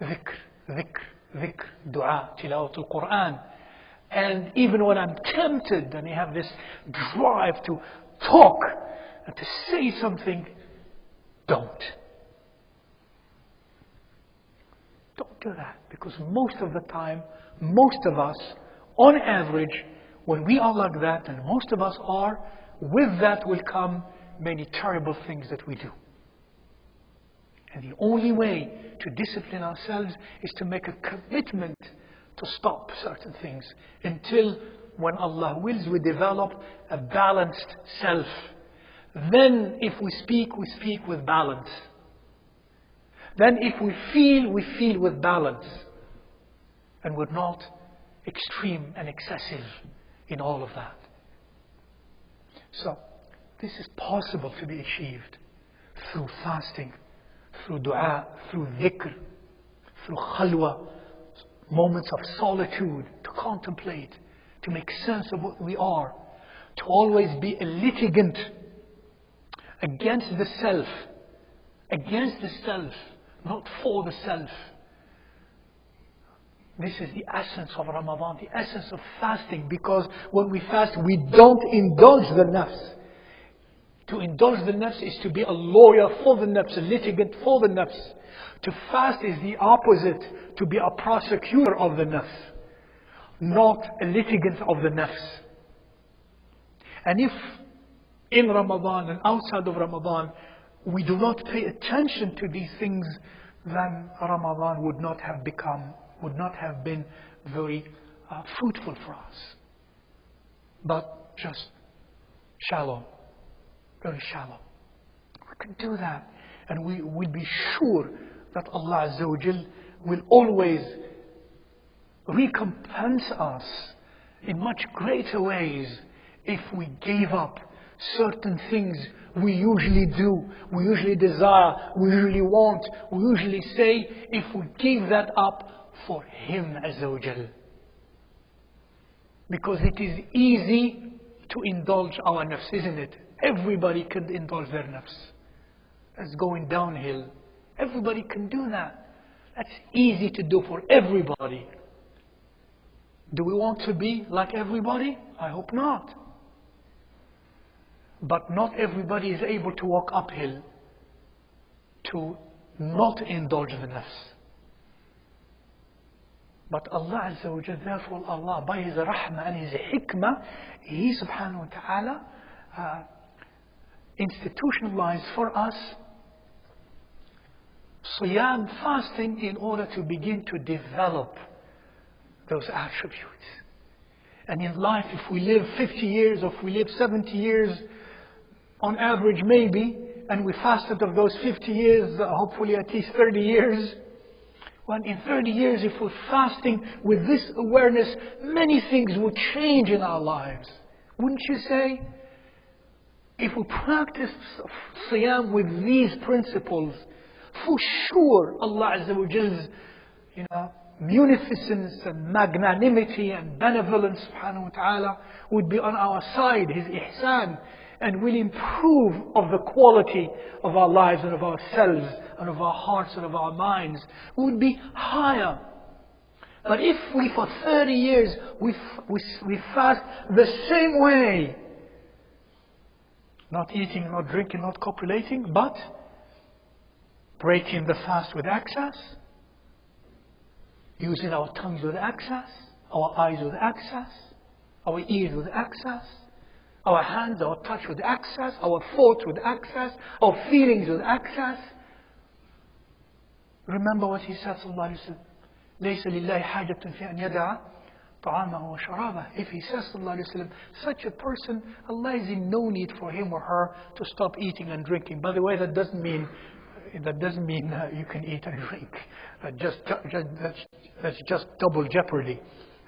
A: Dhikr, dhikr, dhikr, dua, tilawat al-Quran. And even when I'm tempted and I have this drive to talk and to say something, don't. Don't do that. Because most of the time, most of us, on average, when we are like that, and most of us are, with that will come many terrible things that we do. And the only way to discipline ourselves is to make a commitment to stop certain things until, when Allah wills, we develop a balanced self. Then if we speak with balance. Then if we feel with balance. And we're not extreme and excessive in all of that. So, this is possible to be achieved through fasting, through dua, through dhikr, through khalwa, moments of solitude, to contemplate, to make sense of what we are, to always be a litigant against the self, not for the self. This is the essence of Ramadan, the essence of fasting, because when we fast, we don't indulge the nafs. To indulge the nafs is to be a lawyer for the nafs, a litigant for the nafs. To fast is the opposite, to be a prosecutor of the nafs, not a litigant of the nafs. And if in Ramadan and outside of Ramadan we do not pay attention to these things, then Ramadan would not have been very fruitful for us. But just shallow. Very shallow. We can do that, and we will be sure that Allah Azza wa Jal will always recompense us in much greater ways if we gave up certain things we usually do, we usually desire, we usually want, we usually say, if we give that up for Him Azza wa Jal. Because it is easy to indulge our nafs, isn't it? Everybody can indulge their nafs. That's going downhill. Everybody can do that. That's easy to do for everybody. Do we want to be like everybody? I hope not. But not everybody is able to walk uphill to not indulge the nafs. But Allah Azza wa Jalla, therefore Allah, by His rahmah and His hikmah, He subhanahu wa ta'ala institutionalized for us siyam, fasting, in order to begin to develop those attributes. And in life, if we live 50 years or if we live 70 years, on average maybe, and we fasted of those 50 years, hopefully at least 30 years, well, in 30 years, if we're fasting with this awareness, many things would change in our lives. Wouldn't you say? If we practice siyam with these principles, for sure Allah Azza wa Jall's munificence and magnanimity and benevolence subhanahu wa ta'ala would be on our side, His ihsan, and will improve of the quality of our lives and of ourselves and of our hearts and of our minds, would be higher. But if we for 30 years we fast the same way, not eating, not drinking, not copulating, but breaking the fast with excess, using our tongues with excess, our eyes with excess, our ears with excess, our hands, our touch with excess, our thoughts with excess, our feelings with excess. Remember what He said, sallallahu alayhi wa sallam, ليس لله حاجة في أن يدع طعامه وشرابه. If he says, sallallahu alayhi wa sallam, such a person, Allah is in no need for him or her to stop eating and drinking. By the way, that doesn't mean you can eat and drink. That's just double jeopardy.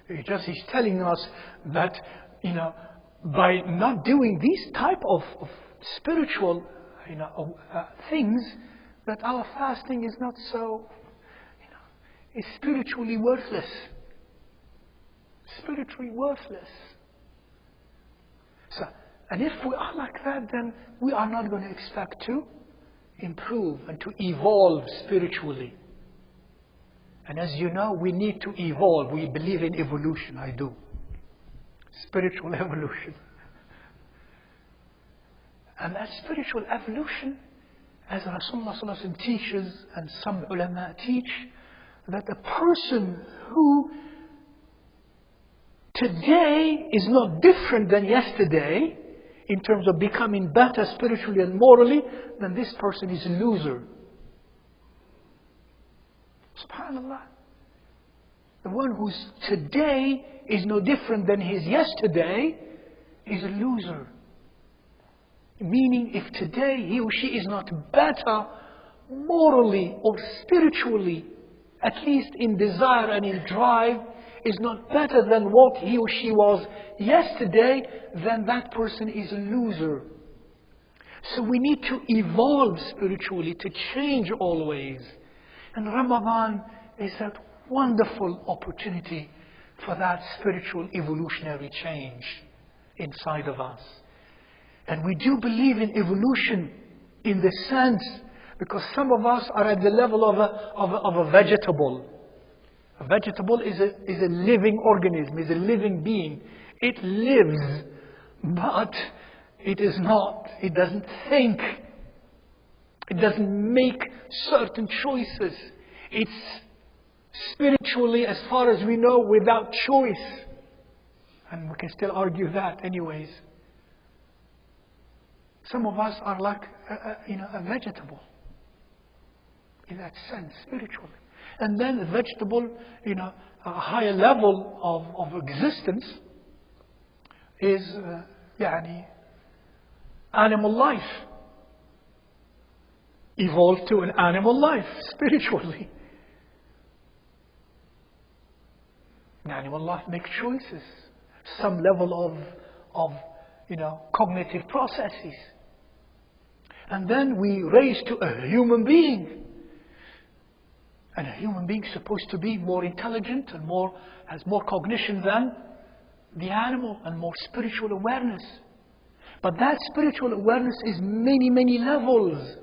A: He's telling us that, by not doing these type of spiritual, things, that our fasting is not so, is spiritually worthless. Spiritually worthless. So, and if we are like that, then we are not going to expect to improve and to evolve spiritually. And as you know, we need to evolve. We believe in evolution. I do. Spiritual evolution. And that spiritual evolution, as Rasulullah sallallahu alaihi wasallam teaches, and some ulama teach, that a person who today is not different than yesterday in terms of becoming better spiritually and morally, then this person is a loser. SubhanAllah. The one who's today is no different than his yesterday is a loser. Meaning, if today he or she is not better morally or spiritually, at least in desire and in drive, is not better than what he or she was yesterday, then that person is a loser. So we need to evolve spiritually, to change always. And Ramadan is that wonderful opportunity for that spiritual evolutionary change inside of us. And we do believe in evolution in the sense, because some of us are at the level of a vegetable. A vegetable is a living organism, is a living being. It lives, but it doesn't think. It doesn't make certain choices. It's spiritually, as far as we know, without choice. And we can still argue that anyways. Some of us are like a vegetable in that sense, spiritually. And then the vegetable, a higher level of existence is animal life. Evolved to an animal life, spiritually. An animal life makes choices. Some level of cognitive processes. And then we raise to a human being. And a human being is supposed to be more intelligent and has more cognition than the animal, and more spiritual awareness. But that spiritual awareness is many, many levels.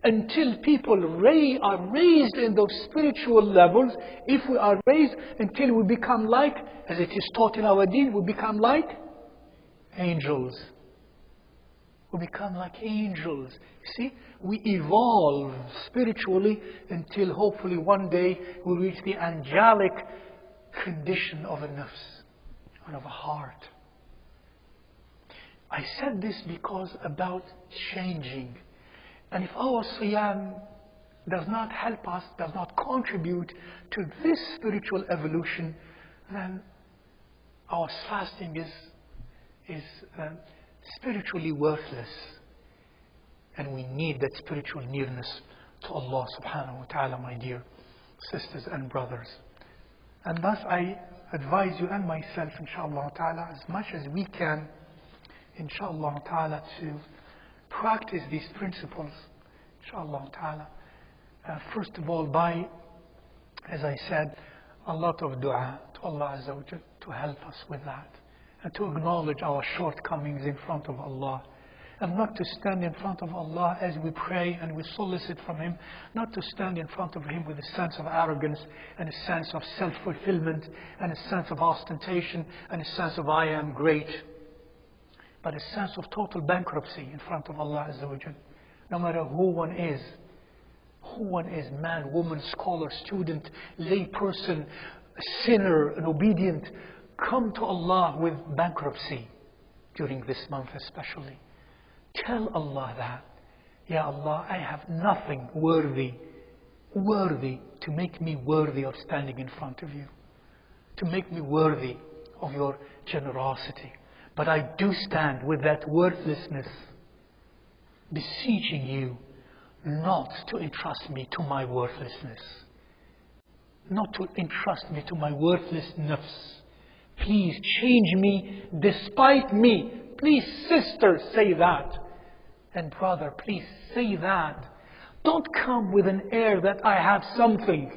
A: Until people are raised in those spiritual levels, if we are raised until we become like, as it is taught in our deen, we become like angels. We become like angels. You see, we evolve spiritually until hopefully one day we reach the angelic condition of a nafs, and of a heart. I said this because about changing. And if our siyam does not help us, does not contribute to this spiritual evolution, then our fasting is spiritually worthless. And we need that spiritual nearness to Allah subhanahu wa ta'ala, my dear sisters and brothers. And thus I advise you and myself, inshaAllah ta'ala, as much as we can, inshaAllah ta'ala, to practice these principles, inshaAllah ta'ala. First of all, by, as I said, a lot of dua to Allah Azza wa Jal to help us with that. And to acknowledge our shortcomings in front of Allah. And not to stand in front of Allah as we pray and we solicit from Him. Not to stand in front of Him with a sense of arrogance and a sense of self-fulfillment and a sense of ostentation and a sense of I am great. But a sense of total bankruptcy in front of Allah Azza wa Jal. No matter who one is, man, woman, scholar, student, lay person, sinner, an obedient, come to Allah with bankruptcy during this month especially. Tell Allah that, Ya Allah, I have nothing worthy to make me worthy of standing in front of you. To make me worthy of your generosity. But I do stand with that worthlessness, beseeching you not to entrust me to my worthlessness. Not to entrust me to my worthless nafs. Please change me despite me. Please, sister, say that. And brother, please say that. Don't come with an air that I have something.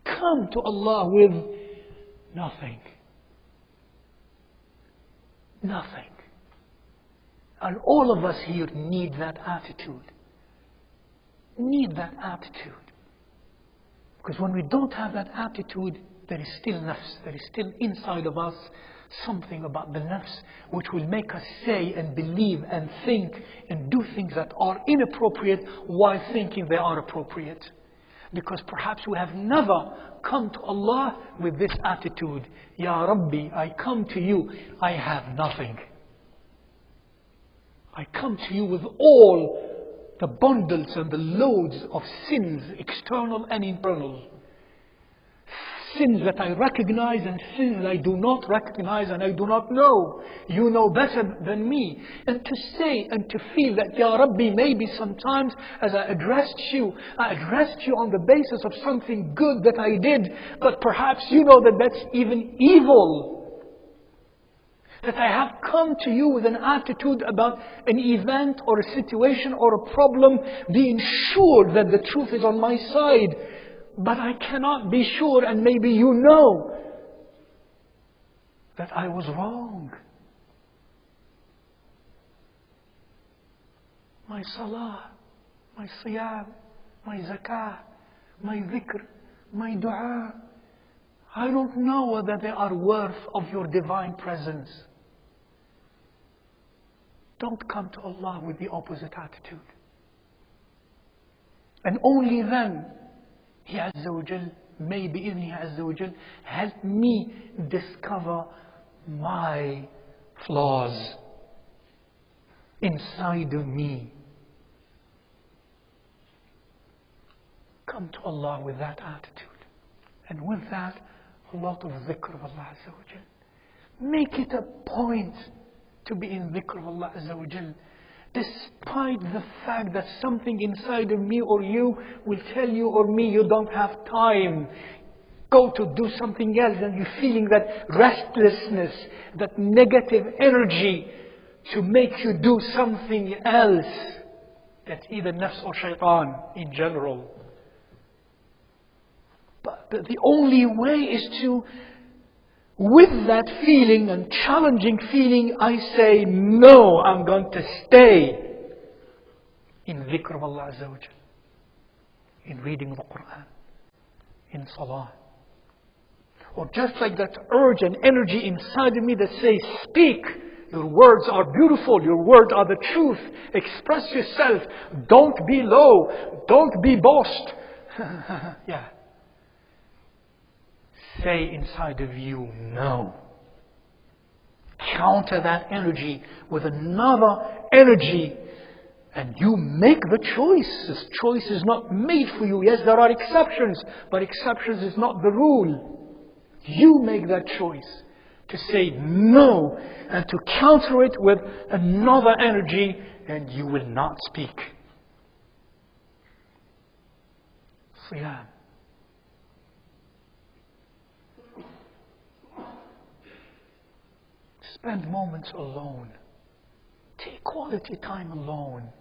A: Come to Allah with nothing. Nothing. And all of us here need that attitude. Need that attitude. Because when we don't have that attitude, there is still nafs. There is still inside of us something about the nafs which will make us say and believe and think and do things that are inappropriate while thinking they are appropriate. Because perhaps we have never come to Allah with this attitude. Ya Rabbi, I come to you, I have nothing. I come to you with all the bundles and the loads of sins, external and internal. Sins that I recognize and sins that I do not recognize and I do not know. You know better than me. And to say and to feel that, Ya Rabbi, maybe sometimes as I addressed you on the basis of something good that I did, but perhaps you know that that's even evil. That I have come to you with an attitude about an event or a situation or a problem, being sure that the truth is on my side. But I cannot be sure, and maybe you know that I was wrong. My salah, my siyam, my zakah, my dhikr, my dua, I don't know whether they are worth of your divine presence. Don't come to Allah with the opposite attitude. And only then, He Azza wa Jal, may bi'idhnihi Azza wa Jal, help me discover my flaws inside of me. Come to Allah with that attitude. And with that, a lot of dhikr of Allah Azza wa Jal. Make it a point to be in dhikr of Allah Azza wa Jal. Despite the fact that something inside of me or you will tell you or me you don't have time. Go to do something else and you're feeling that restlessness, that negative energy to make you do something else. That's either nafs or shaitan in general. But the only way is to, with that feeling and challenging feeling, I say, no, I'm going to stay in dhikr of Allah Azza wa Jal, in reading the Quran, in salah. Or just like that urge and energy inside of me that says, speak, your words are beautiful, your words are the truth, express yourself, don't be low, don't be bossed. Yeah. Say inside of you, no. Counter that energy with another energy, and you make the choice. This choice is not made for you. Yes, there are exceptions, but exceptions is not the rule. You make that choice to say no and to counter it with another energy, and you will not speak. Siyam. Spend moments alone. Take quality time alone.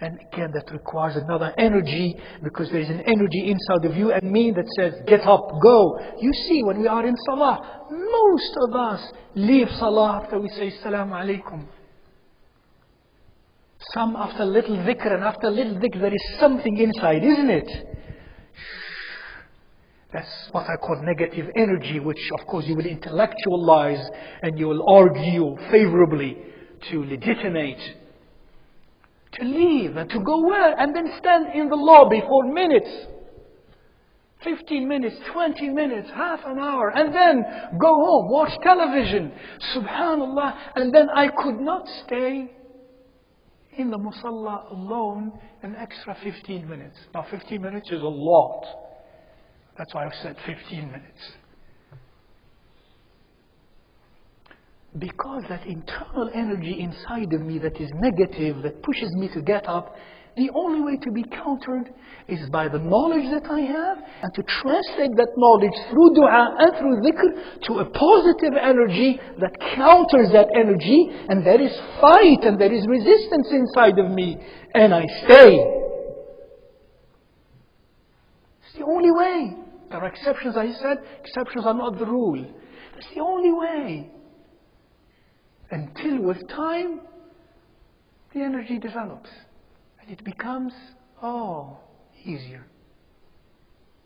A: And again, that requires another energy, because there is an energy inside of you and me that says, get up, go. You see, when we are in salah, most of us leave salah after we say, Assalamu alaikum. Some after little dhikr, and after little dhikr, there is something inside, isn't it? That's what I call negative energy, which of course you will intellectualize and you will argue favorably to legitimate. To leave and to go where? And then stand in the lobby for minutes. 15 minutes, 20 minutes, half an hour. And then go home, watch television. Subhanallah. And then I could not stay in the musalla alone an extra 15 minutes. Now 15 minutes is a lot. That's why I've said 15 minutes. because that internal energy inside of me that is negative, that pushes me to get up, the only way to be countered is by the knowledge that I have, and to translate that knowledge through dua and through dhikr to a positive energy that counters that energy, and there is fight and there is resistance inside of me, and I stay. It's the only way. There are exceptions, I said. Exceptions are not the rule. It's the only way. Until with time, the energy develops. And it becomes, easier.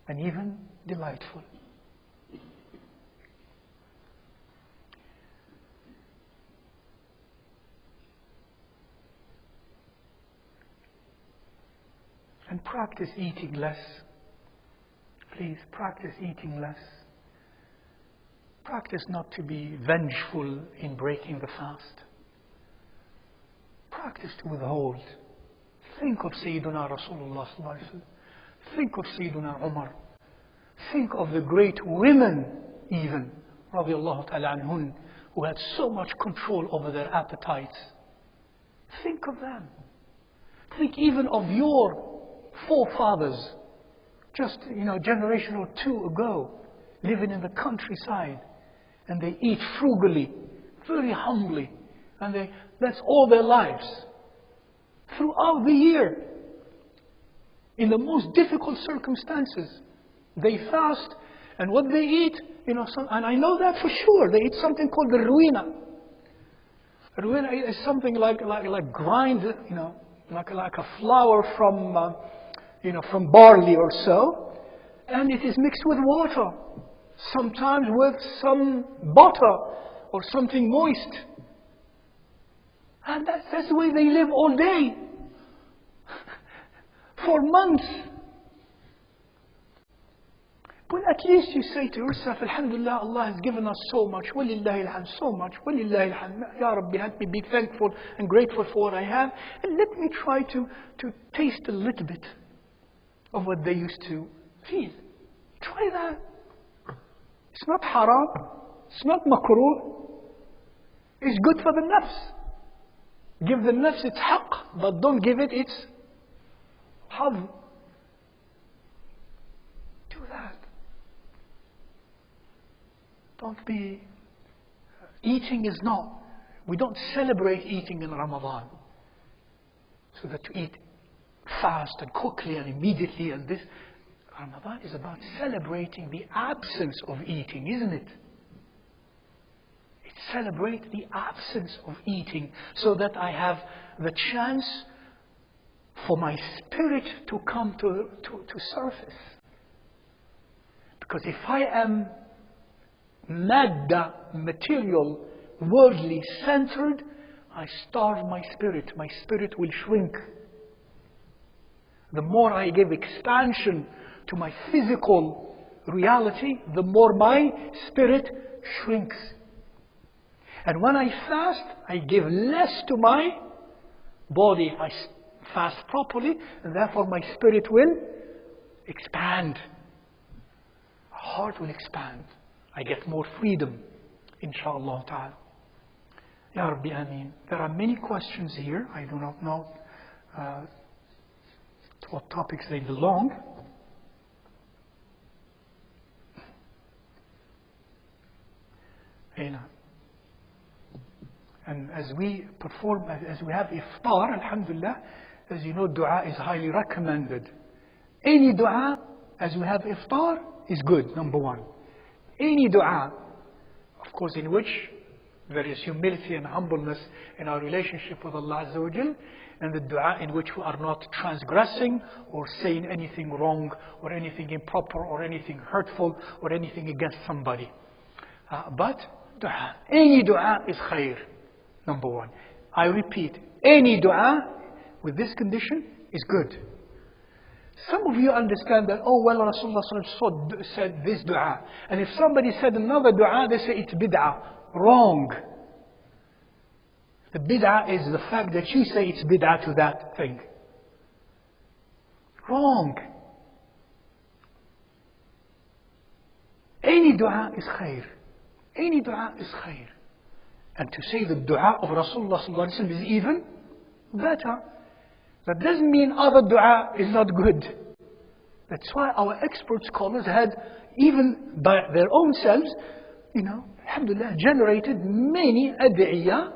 A: And even delightful. And practice eating less. Please practice eating less. Practice not to be vengeful in breaking the fast. Practice to withhold. Think of Sayyiduna Rasulullah sallallahu alaihi wasallam. Think of Sayyiduna Umar. Think of the great women even, radiallahu ta'ala anhun, who had so much control over their appetites. Think of them. Think even of your forefathers, just a generation or two ago, living in the countryside, and they eat frugally, very humbly, and that's all their lives. Throughout the year, in the most difficult circumstances, they fast, and what they eat, and I know that for sure, they eat something called the ruina. Ruina is something like grind, like a flour from barley or so, and it is mixed with water, sometimes with some butter or something moist. And that's the way they live all day. For months. But at least you say to yourself, Alhamdulillah, Allah has given us so much. Walillahi alhamd, so much. Walillahi alhamd. Ya Rabbi, let me be thankful and grateful for what I have. And let me try to taste a little bit of what they used to feel. Try that. It's not haram. It's not makruh. It's good for the nafs. Give the nafs its haqq, but don't give it its hadh. Do that. Don't be... Eating is not... We don't celebrate eating in Ramadan. So that you eat fast and quickly and immediately and this. Ramadan is about celebrating the absence of eating, isn't it? Celebrate the absence of eating so that I have the chance for my spirit to come to surface. Because if I am madda, material, worldly centered, I starve my spirit. My spirit will shrink. The more I give expansion to my physical reality, the more my spirit shrinks. And when I fast, I give less to my body. If I fast properly, and therefore my spirit will expand. My heart will expand. I get more freedom, inshallah ta'ala. Ya Rabbi Ameen. There are many questions here. I do not know to what topics they belong. And as we perform, as we have iftar, alhamdulillah, as you know, dua is highly recommended. Any dua, as we have iftar, is good, number one. Any dua, of course, in which there is humility and humbleness in our relationship with Allah Azza wa Jal, and the dua in which we are not transgressing or saying anything wrong or anything improper or anything hurtful or anything against somebody. But dua, any dua is khair. Number one. I repeat, any dua with this condition is good. Some of you understand that, Rasulullah said this dua. And if somebody said another dua, they say it's bid'ah. Wrong. The bid'ah is the fact that you say it's bid'ah to that thing. Wrong. Any dua is khair. Any dua is khair. And to say the dua of Rasulullah sallallahu alaihi wasallam is even better. That doesn't mean other dua is not good. That's why our expert scholars had, even by their own selves, alhamdulillah, generated many ad'iyah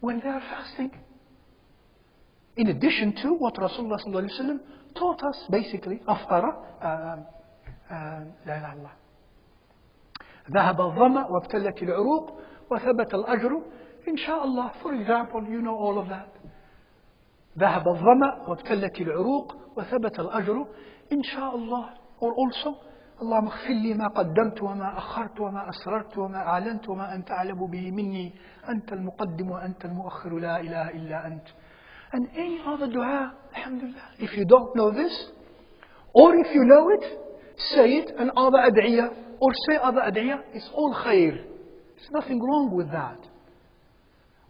A: when they are fasting. In addition to what Rasulullah sallallahu alaihi wasallam taught us, basically, أفطر لا إله إلا الله ذهب الظمأ وابتلت العروق وثبت الأجر إن شاء الله. For example, you know all of that. ذهب الظمأ وابتلت العروق وثبت الأجر إن شاء الله. Or also, اللهم اغفر لي ما قدمت وما أخرت وما أسررت وما أعلنت وما أنت أعلم به مني أنت المقدم وأنت المؤخر لا إله إلا أنت. And any other dua, alhamdulillah. If you don't know this, or if you know it, say it, and other ad'iyah, or say other ad'iyah, it's all khair. There's nothing wrong with that.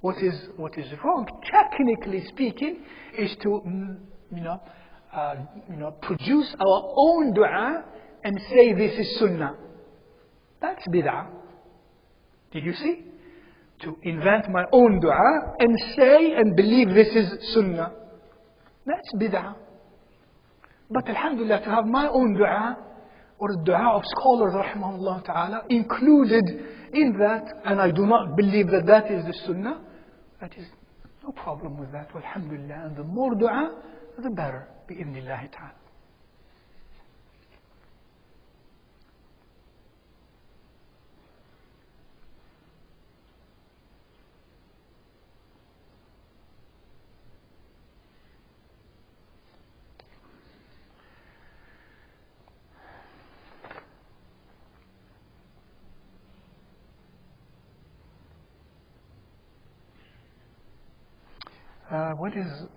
A: What is wrong, technically speaking, is to produce our own dua and say this is sunnah. That's bid'ah. Did you see? To invent my own dua and say and believe this is sunnah. That's bid'ah. But alhamdulillah, to have my own dua or the dua of scholars rahimahullah ta'ala included in that, and I do not believe that that is the sunnah, that is no problem with that. Alhamdulillah. And the more dua, the better. Bi-idhnillahi ta'ala.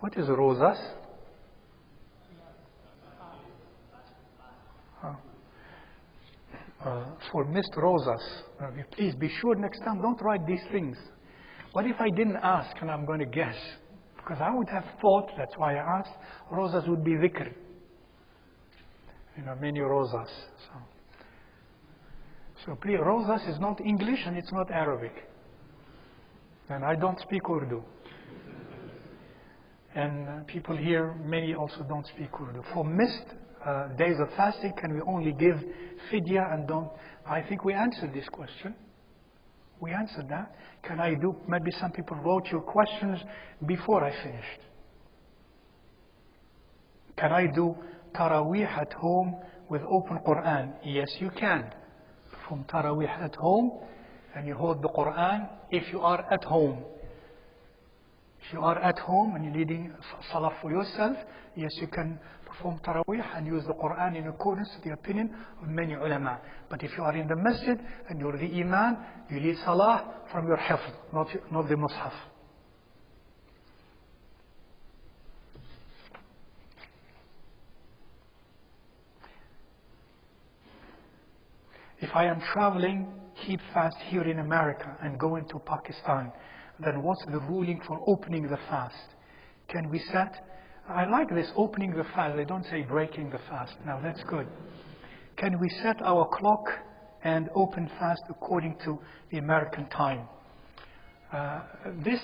A: What is rosas? For missed rosas, please be sure next time don't write these things. What if I didn't ask and I'm going to guess? Because I would have thought, that's why I asked, rosas would be dhikr. Many rosas. So please, rosas is not English and it's not Arabic. And I don't speak Urdu. And people here, many also don't speak Urdu. For missed days of fasting, can we only give fidya and don't? I think we answered this question. We answered that. Can I do, maybe some people wrote your questions before I finished. Can I do Taraweeh at home with open Quran? Yes, you can. From Taraweeh at home, and you hold the Quran if you are at home. If you are at home and you're leading salah for yourself, yes, you can perform Taraweeh and use the Quran in accordance to the opinion of many ulama. But if you are in the masjid and you're the imam, you lead salah from your hifz, not the mushaf. If I am traveling, keep fast here in America and going to Pakistan, then what's the ruling for opening the fast? Can we set? I like this, opening the fast. They don't say breaking the fast. Now that's good. Can we set our clock and open fast according to the American time? This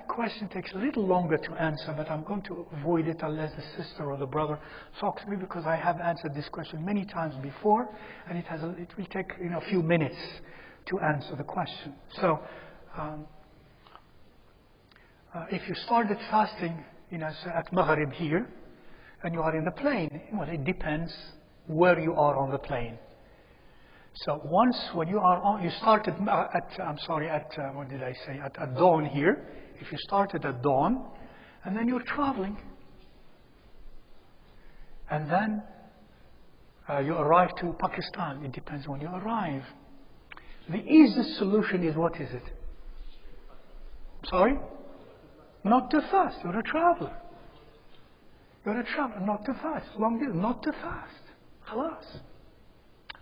A: question takes a little longer to answer, but I'm going to avoid it unless the sister or the brother talks to me, because I have answered this question many times before, and it will take a few minutes to answer the question. So, if you started fasting, at Maghrib here, and you are in the plane, well, it depends where you are on the plane. So once when you are on, you started at dawn here. If you started at dawn, and then you're traveling, and then you arrive to Pakistan. It depends when you arrive. The easiest solution is, what is it? Sorry? Not to fast. You're a traveler. You're a traveler, not to fast. Long day, not to fast. Khalas.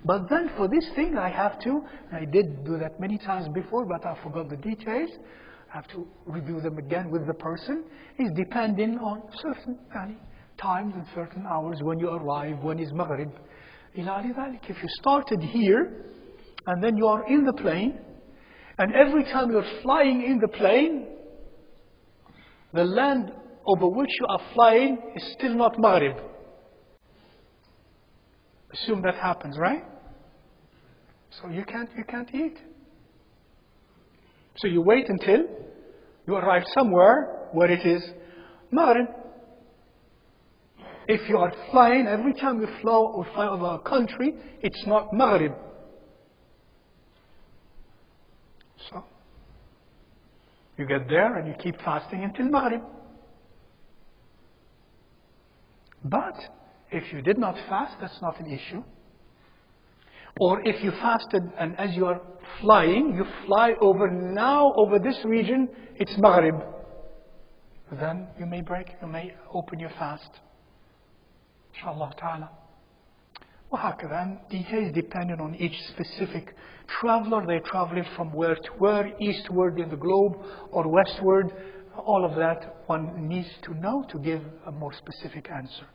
A: But then for this thing I did do that many times before, but I forgot the details. I have to review them again with the person. It's depending on certain times and certain hours when you arrive, when is Maghrib. If you started here, and then you are in the plane, And every time you're flying in the plane, the land over which you are flying is still not Maghrib. Assume that happens, right? So you can't eat. So you wait until you arrive somewhere where it is Maghrib. If you are flying, every time you fly over a country, it's not Maghrib. So you get there and you keep fasting until Maghrib. But if you did not fast, that's not an issue. Or if you fasted and as you are flying, you fly over this region, it's Maghrib. Then you may open your fast. Inshallah ta'ala. وهكذا, details depending on each specific traveler. They're traveling from where to where, eastward in the globe or westward. All of that one needs to know to give a more specific answer.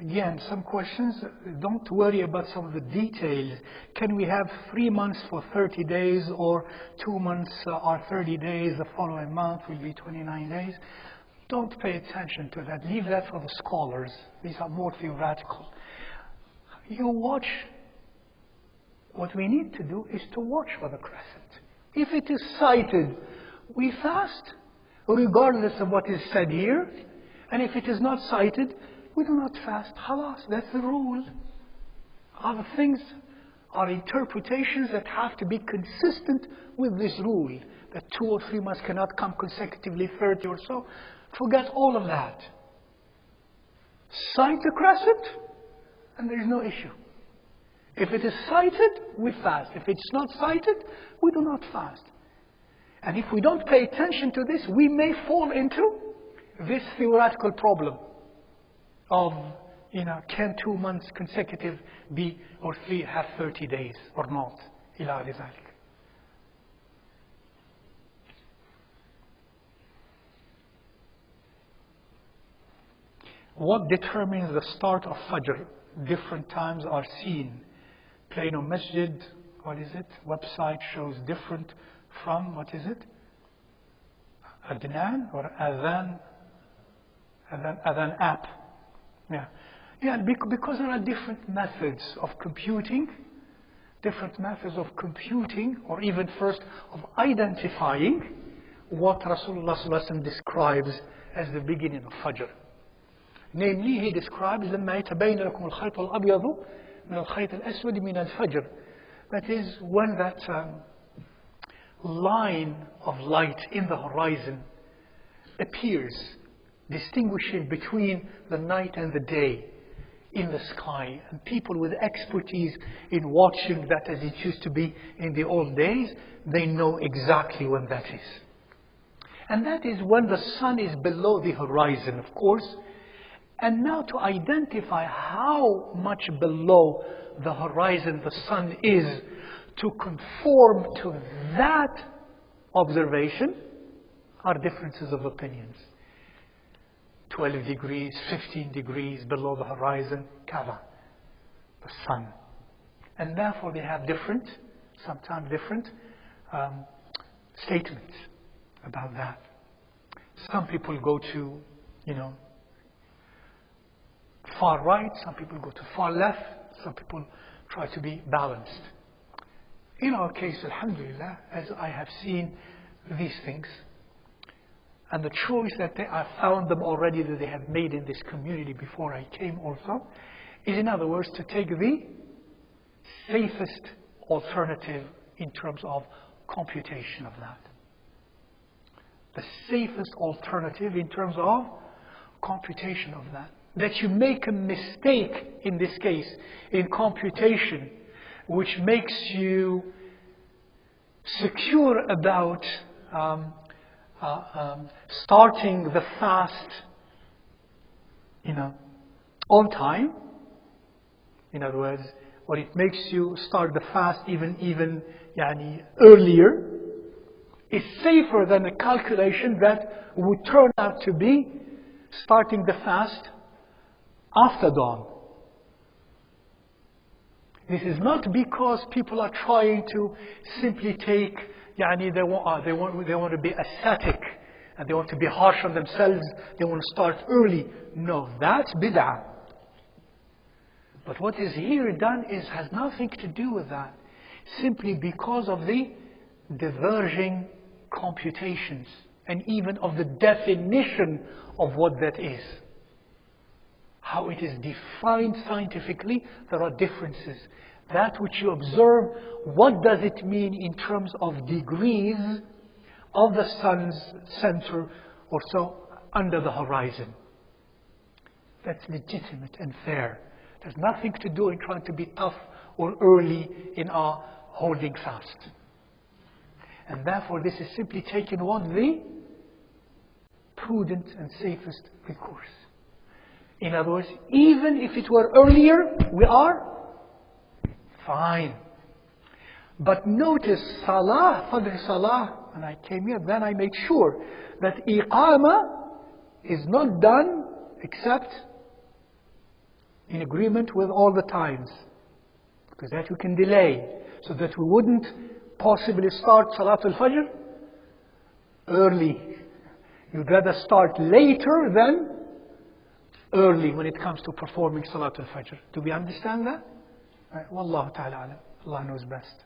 A: Again, some questions, don't worry about some of the details. Can we have 3 months for 30 days or 2 months or 30 days, the following month will be 29 days? Don't pay attention to that. Leave that for the scholars. These are more theoretical. You watch. What we need to do is to watch for the crescent. If it is sighted, we fast, regardless of what is said here. And if it is not sighted, we do not fast. Halas, that's the rule. Other things are interpretations that have to be consistent with this rule. That 2 or 3 months cannot come consecutively, 30 or so. Forget all of that. Sight the crescent, and there is no issue. If it is sighted, we fast. If it's not sighted, we do not fast. And if we don't pay attention to this, we may fall into this theoretical problem of, can 2 months consecutive be, or 3 have 30 days or not? إلى ذلك. What determines the start of Fajr? Different times are seen. Plano Masjid, what is it? Website shows different from, what is it? Adnan or Adhan app. Yeah, because there are different methods of computing, or even first of identifying what Rasulullah ﷺ describes as the beginning of Fajr. Namely, he describes لما يتبين لكم الخيط الأبيض من الخيط الأسود من الفجر. That is when that line of light in the horizon appears, distinguishing between the night and the day in the sky. And people with expertise in watching that as it used to be in the old days, they know exactly when that is. And that is when the sun is below the horizon, of course. And now to identify how much below the horizon the sun is, to conform to that observation, are differences of opinions. 12 degrees, 15 degrees below the horizon, Kaaba, the sun. And therefore they have sometimes different statements about that. Some people go to, far right, some people go to far left, some people try to be balanced. In our case, alhamdulillah, as I have seen these things, and the choice that I found them already that they have made in this community before I came also, is in other words to take the safest alternative in terms of computation of that. The safest alternative in terms of computation of that. That you make a mistake in this case in computation, which makes you secure about starting the fast, on time. In other words, or it makes you start the fast even يعني earlier, is safer than a calculation that would turn out to be starting the fast after dawn. This is not because people are trying to simply take, يعني they want to be ascetic and they want to be harsh on themselves, they want to start early. No, that's bid'ah. But what is here done has nothing to do with that. Simply because of the diverging computations and even of the definition of what that is. How it is defined scientifically, there are differences. That which you observe, what does it mean in terms of degrees of the sun's center or so under the horizon? That's legitimate and fair. There's nothing to do in trying to be tough or early in our holding fast. And therefore this is simply taken on the prudent and safest recourse. In other words, even if it were earlier, we are fine. But notice Salah, Fajr Salah, and I came here, then I made sure that Iqamah is not done except in agreement with all the times. Because that we can delay, so that we wouldn't possibly start Salatul Fajr early. You'd rather start later than early when it comes to performing Salatul Fajr. Do we understand that? Right. Wallahu ta'ala alam. Allah knows best.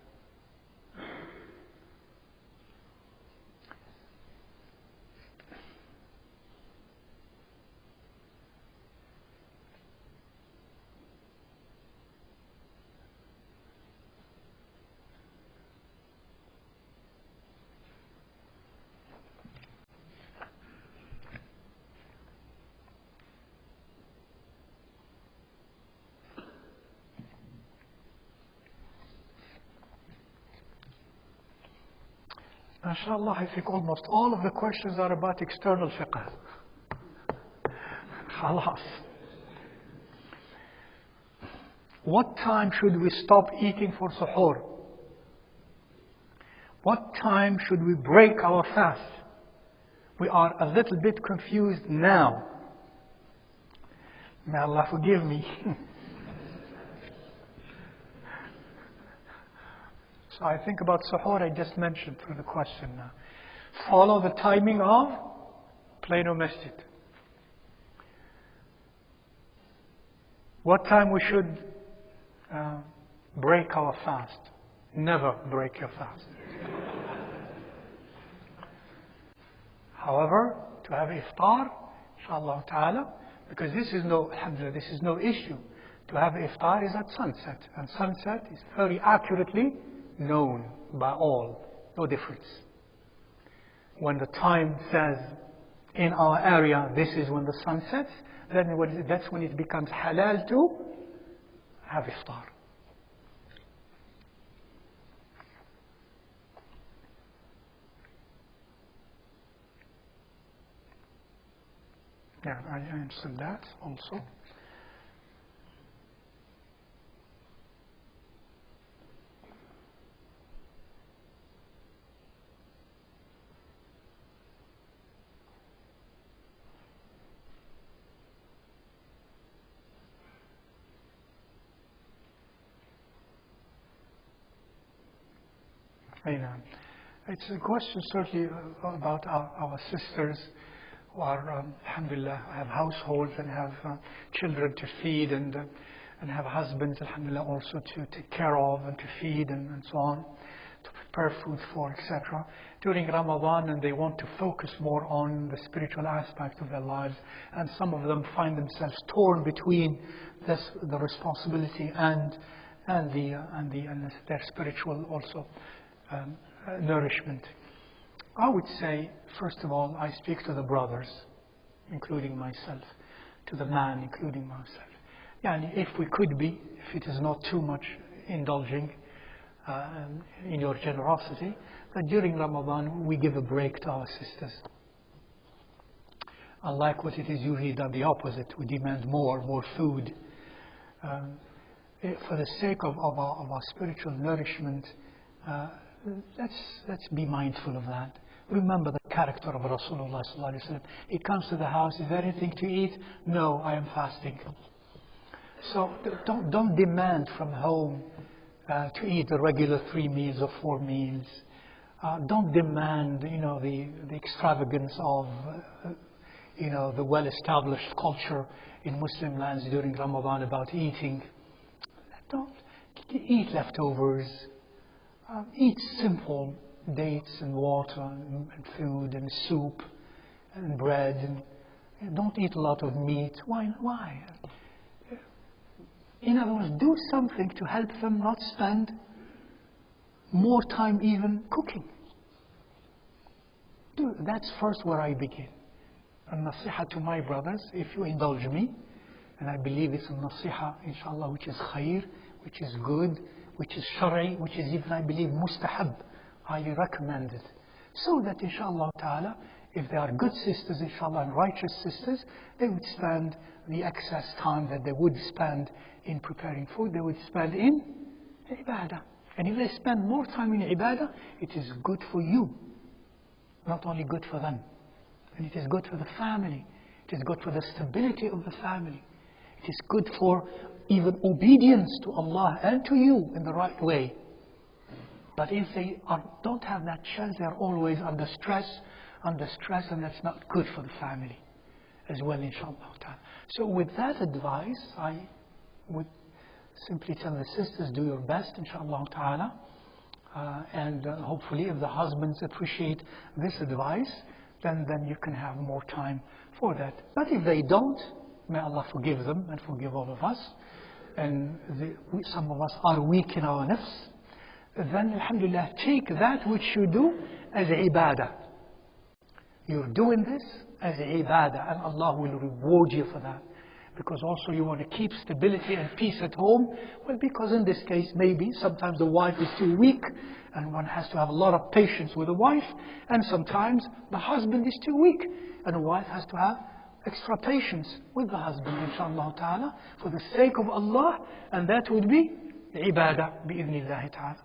A: MashaAllah, I think almost all of the questions are about external fiqh. Khalas. What time should we stop eating for suhoor? What time should we break our fast? We are a little bit confused now. May Allah forgive me. So I think about suhoor I just mentioned through the question now. Follow the timing of Plano Masjid. What time we should break our fast? Never break your fast. However, to have iftar, inshallah ta'ala, because this is no issue. To have iftar is at sunset, and sunset is very accurately known by all, no difference. When the time says in our area this is when the sun sets, then that's when it becomes halal to have iftar. Yeah, I answered that also. It's a question certainly about our sisters who are, alhamdulillah, have households and have children to feed and have husbands, alhamdulillah, also to take care of and to feed and so on, to prepare food for, etc. During Ramadan, and they want to focus more on the spiritual aspect of their lives, and some of them find themselves torn between the responsibility and their spiritual also nourishment. I would say, first of all, I speak to the brothers, including myself, to the man, including myself. Yani, if we could be, if it is not too much indulging in your generosity, that during Ramadan we give a break to our sisters. Unlike what it is usually done the opposite, we demand more food. for the sake of our spiritual nourishment, let's be mindful of that. Remember the character of Rasulullah sallallahu alaihi wasallam. He comes to the house, is there anything to eat? No, I am fasting. So don't demand from home to eat the regular 3 meals or 4 meals. Don't demand, the extravagance of, the well-established culture in Muslim lands during Ramadan about eating. Don't eat leftovers. Eat simple dates and water and food and soup and bread. And don't eat a lot of meat. Why? In other words, do something to help them not spend more time even cooking. That's first where I begin. A nasiha to my brothers, if you indulge me, and I believe it's a nasiha, inshallah, which is khair, which is good, which is shari, which is even, I believe, mustahab, highly recommended. So that, inshallah ta'ala, if they are good sisters, inshallah, and righteous sisters, they would spend the excess time that they would spend in preparing food, they would spend in ibadah. And if they spend more time in ibadah, it is good for you. Not only good for them. And it is good for the family. It is good for the stability of the family. It is good for even obedience to Allah and to you in the right way. But if they don't have that chance, they are always under stress, and that's not good for the family as well, inshallah. So with that advice, I would simply tell the sisters, do your best, inshallah ta'ala. And hopefully if the husbands appreciate this advice, then you can have more time for that. But if they don't, may Allah forgive them and forgive all of us. And some of us are weak in our nafs. Then, alhamdulillah, take that which you do as ibadah. You're doing this as ibadah, and Allah will reward you for that. Because also you want to keep stability and peace at home. Well, because in this case, maybe sometimes the wife is too weak, and one has to have a lot of patience with the wife. And sometimes the husband is too weak, and the wife has to have extra patience with the husband, inshallah ta'ala, for the sake of Allah. And that would be ibadah, bi'idhnillahi ta'ala.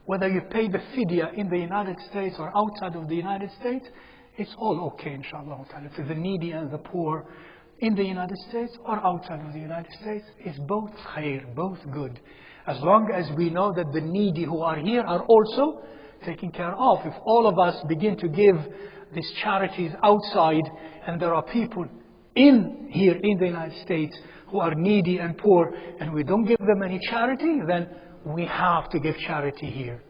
A: Whether you pay the fidya in the United States or outside of the United States, it's all okay, inshallah ta'ala. For the needy and the poor in the United States or outside of the United States, it's both khair, both good. As long as we know that the needy who are here are also taken care of. If all of us begin to give these charities outside, and there are people here in the United States who are needy and poor, and we don't give them any charity, then we have to give charity here.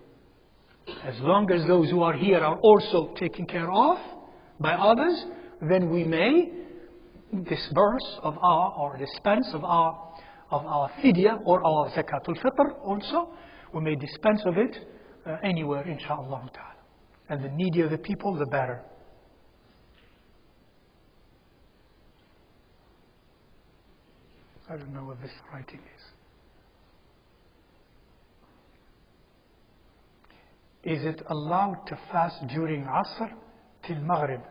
A: As long as those who are here are also taken care of by others, then we may disperse of or dispense of our fidya or our zakatul fitr also. We may dispense of it anywhere, inshallah ta'ala. And the needier the people, the better. I don't know what this writing is. Is it allowed to fast during Asr till Maghrib?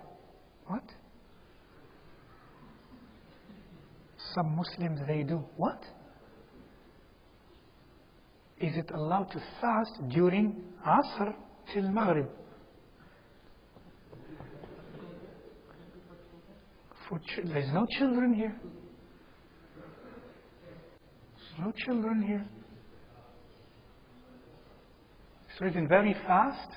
A: What? Some Muslims, they do. What? Is it allowed to fast during Asr till Maghrib? There's no children here. There's no children here. It's written very fast.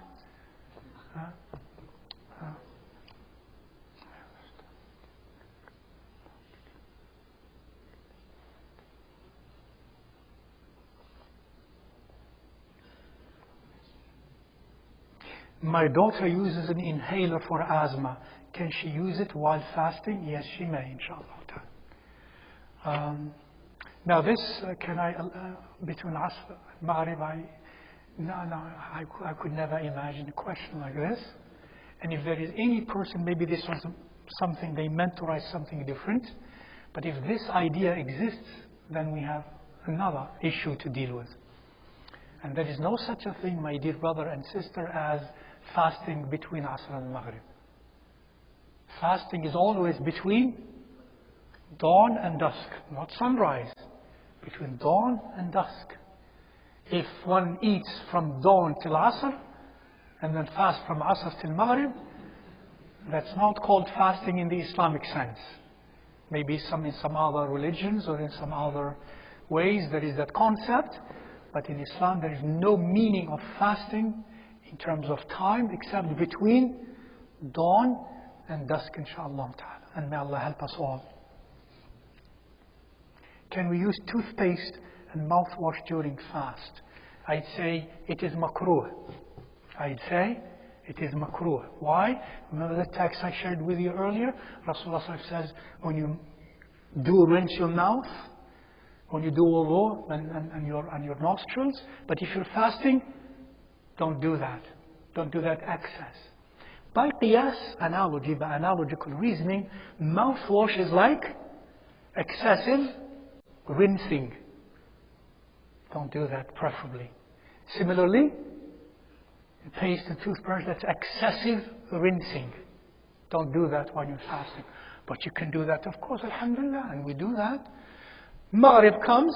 A: My daughter uses an inhaler for asthma. Can she use it while fasting? Yes, she may, inshallah. Now this, can I, between Asr and Maghrib, I could never imagine a question like this. And if there is any person, maybe this was something they meant to write something different. But if this idea exists, then we have another issue to deal with. And there is no such a thing, my dear brother and sister, as fasting between Asr and Maghrib. Fasting is always between dawn and dusk, not sunrise. Between dawn and dusk. If one eats from dawn till Asr, and then fast from Asr till Maghrib, that's not called fasting in the Islamic sense. Maybe in some other religions or in some other ways there is that concept, but in Islam there is no meaning of fasting in terms of time except between dawn and dusk, inshaAllah ta'ala. And may Allah help us all. Can we use toothpaste and mouthwash during fast? I'd say it is makruh. I'd say it is makruh. Why? Remember the text I shared with you earlier? Rasulullah says, when you do rinse your mouth, when you do wudu and your nostrils, but if you're fasting, don't do that. Don't do that excess. By qiyas analogy, by analogical reasoning, mouthwash is like excessive rinsing. Don't do that, preferably. Similarly, paste and toothbrush, that's excessive rinsing. Don't do that while you're fasting. But you can do that, of course, alhamdulillah, and we do that. Maghrib comes.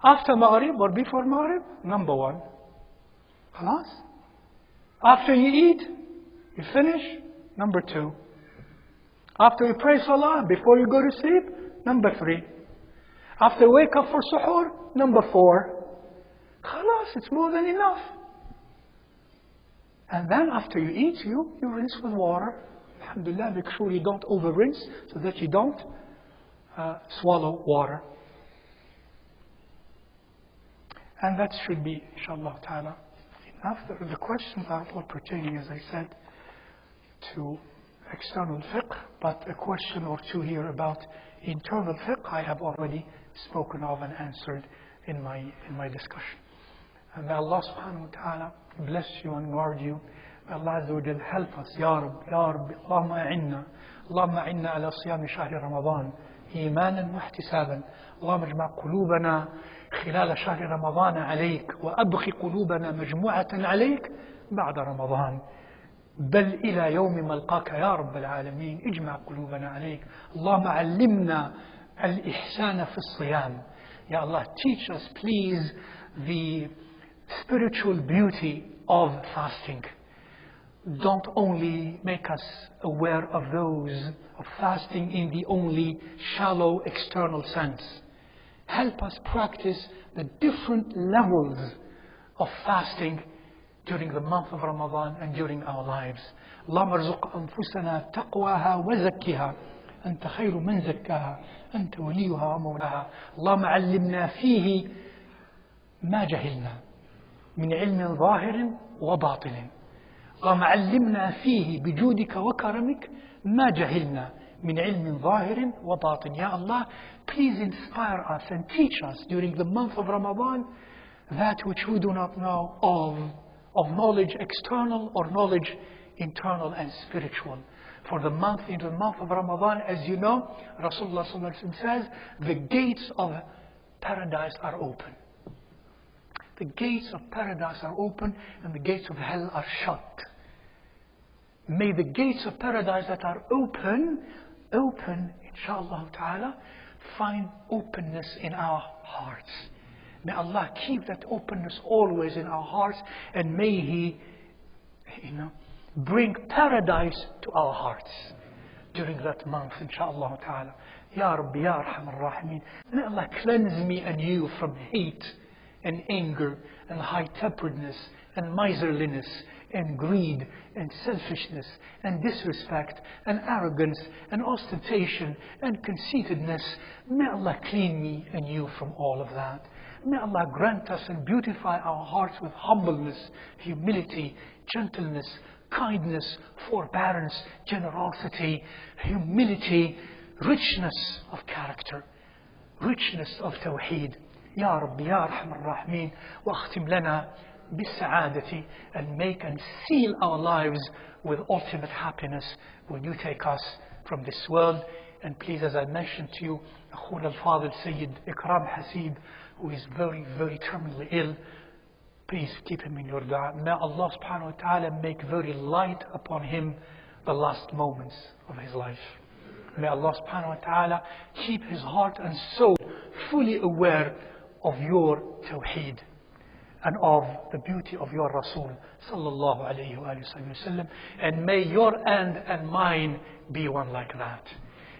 A: After Maghrib or before Maghrib, number one. Khalas? After you eat, you finish, number two. After you pray salah, before you go to sleep, number three. After you wake up for suhoor, number four. Khalas, it's more than enough. And then after you eat, you rinse with water. Alhamdulillah, make sure you don't over rinse so that you don't swallow water. And that should be, inshaAllah ta'ala, enough. The questions are all pertaining, as I said, to external fiqh, but a question or two here about internal fiqh I have already spoken of and answered in my discussion. And may Allah subhanahu wa ta'ala bless you and guard you. May Allah Azza wa Jal help us. Ya Rabbi, Ya Rabbi, Allahumma a'inna. Allahumma a'inna ala siyam shahri Ramadan. إيمانا واحتسابا اللهم اجمع قلوبنا خلال شهر رمضان عليك وأبق قلوبنا مجموعة عليك بعد رمضان بل إلى يوم ملقاك يا رب العالمين اجمع قلوبنا عليك اللهم علمنا الإحسان في الصيام Ya Allah, teach us please the spiritual beauty of fasting. Don't only make us aware of those of fasting in the only shallow external sense. Help us practice the different levels of fasting during the month of Ramadan and during our lives. اللهم ارزق أنفسنا تقواها وزكها أنت خير من زكاها أنت وليها ومولاها اللهم علمنا فيه ما جهلنا من علم ظاهر وباطن اللهم علمنا فيه بجودك وكرمك ما جهلنا من علم ظاهر وباطن. Ya Allah, please inspire us and teach us during the month of Ramadan that which we do not know of knowledge external or knowledge internal and spiritual. For in the month of Ramadan, as you know, Rasulullah says, the gates of paradise are open. The gates of paradise are open and the gates of hell are shut. May the gates of paradise that are open, inshaAllah ta'ala, find openness in our hearts. May Allah keep that openness always in our hearts, and may He, bring paradise to our hearts during that month, inshaAllah ta'ala. Ya Rabbi, Ya Arhamar Rahimeen. May Allah cleanse me and you from hate and anger and high-temperedness and miserliness and greed and selfishness and disrespect and arrogance and ostentation and conceitedness. May Allah clean me and you from all of that. May Allah grant us and beautify our hearts with humbleness, humility, gentleness, kindness, forbearance, generosity, humility, richness of character, richness of tawheed. Ya Rabbi, Ya Arhamar Rahimeen, واختم لنا بالسعادة, and make and seal our lives with ultimate happiness when you take us from this world. And please, as I mentioned to you, Akhuna al-Fadil Sayyid Ikram Hasib, who is very, very terminally ill, please keep him in your dua. May Allah subhanahu wa ta'ala make very light upon him the last moments of his life. May Allah subhanahu wa ta'ala keep his heart and soul fully aware of your tawheed and of the beauty of your Rasul sallallahu alayhi wa sallam. And may your end and mine be one like that.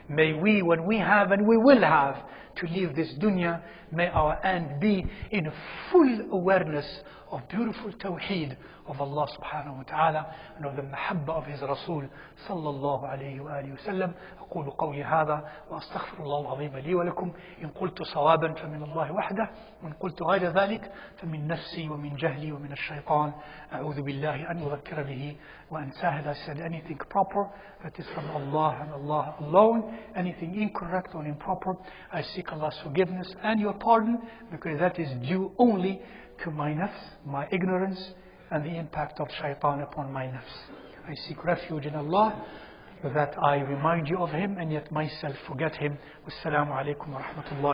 A: May we, when we have and we will have to leave this dunya, may our end be in full awareness of beautiful tawheed of Allah subhanahu wa ta'ala and of the mahabba of his Rasul sallallahu alayhi wa sallam. أقول قولي هذا وأستغفر الله العظيم لي ولكم. إن قلت صوابا فمن الله وحده وإن قلت غير ذلك فمن نفسي ومن جهلي ومن الشيطان. أعوذ بالله أن أذكر به وأنساه. If I said anything proper, that is from Allah and Allah alone. Anything incorrect or improper, I seek Allah's forgiveness and your pardon, because that is due only to my nafs, my ignorance, and the impact of shaitan upon my nafs. I seek refuge in Allah, that I remind you of him and yet myself forget him. Wassalamu alaikum wa rahmatullah.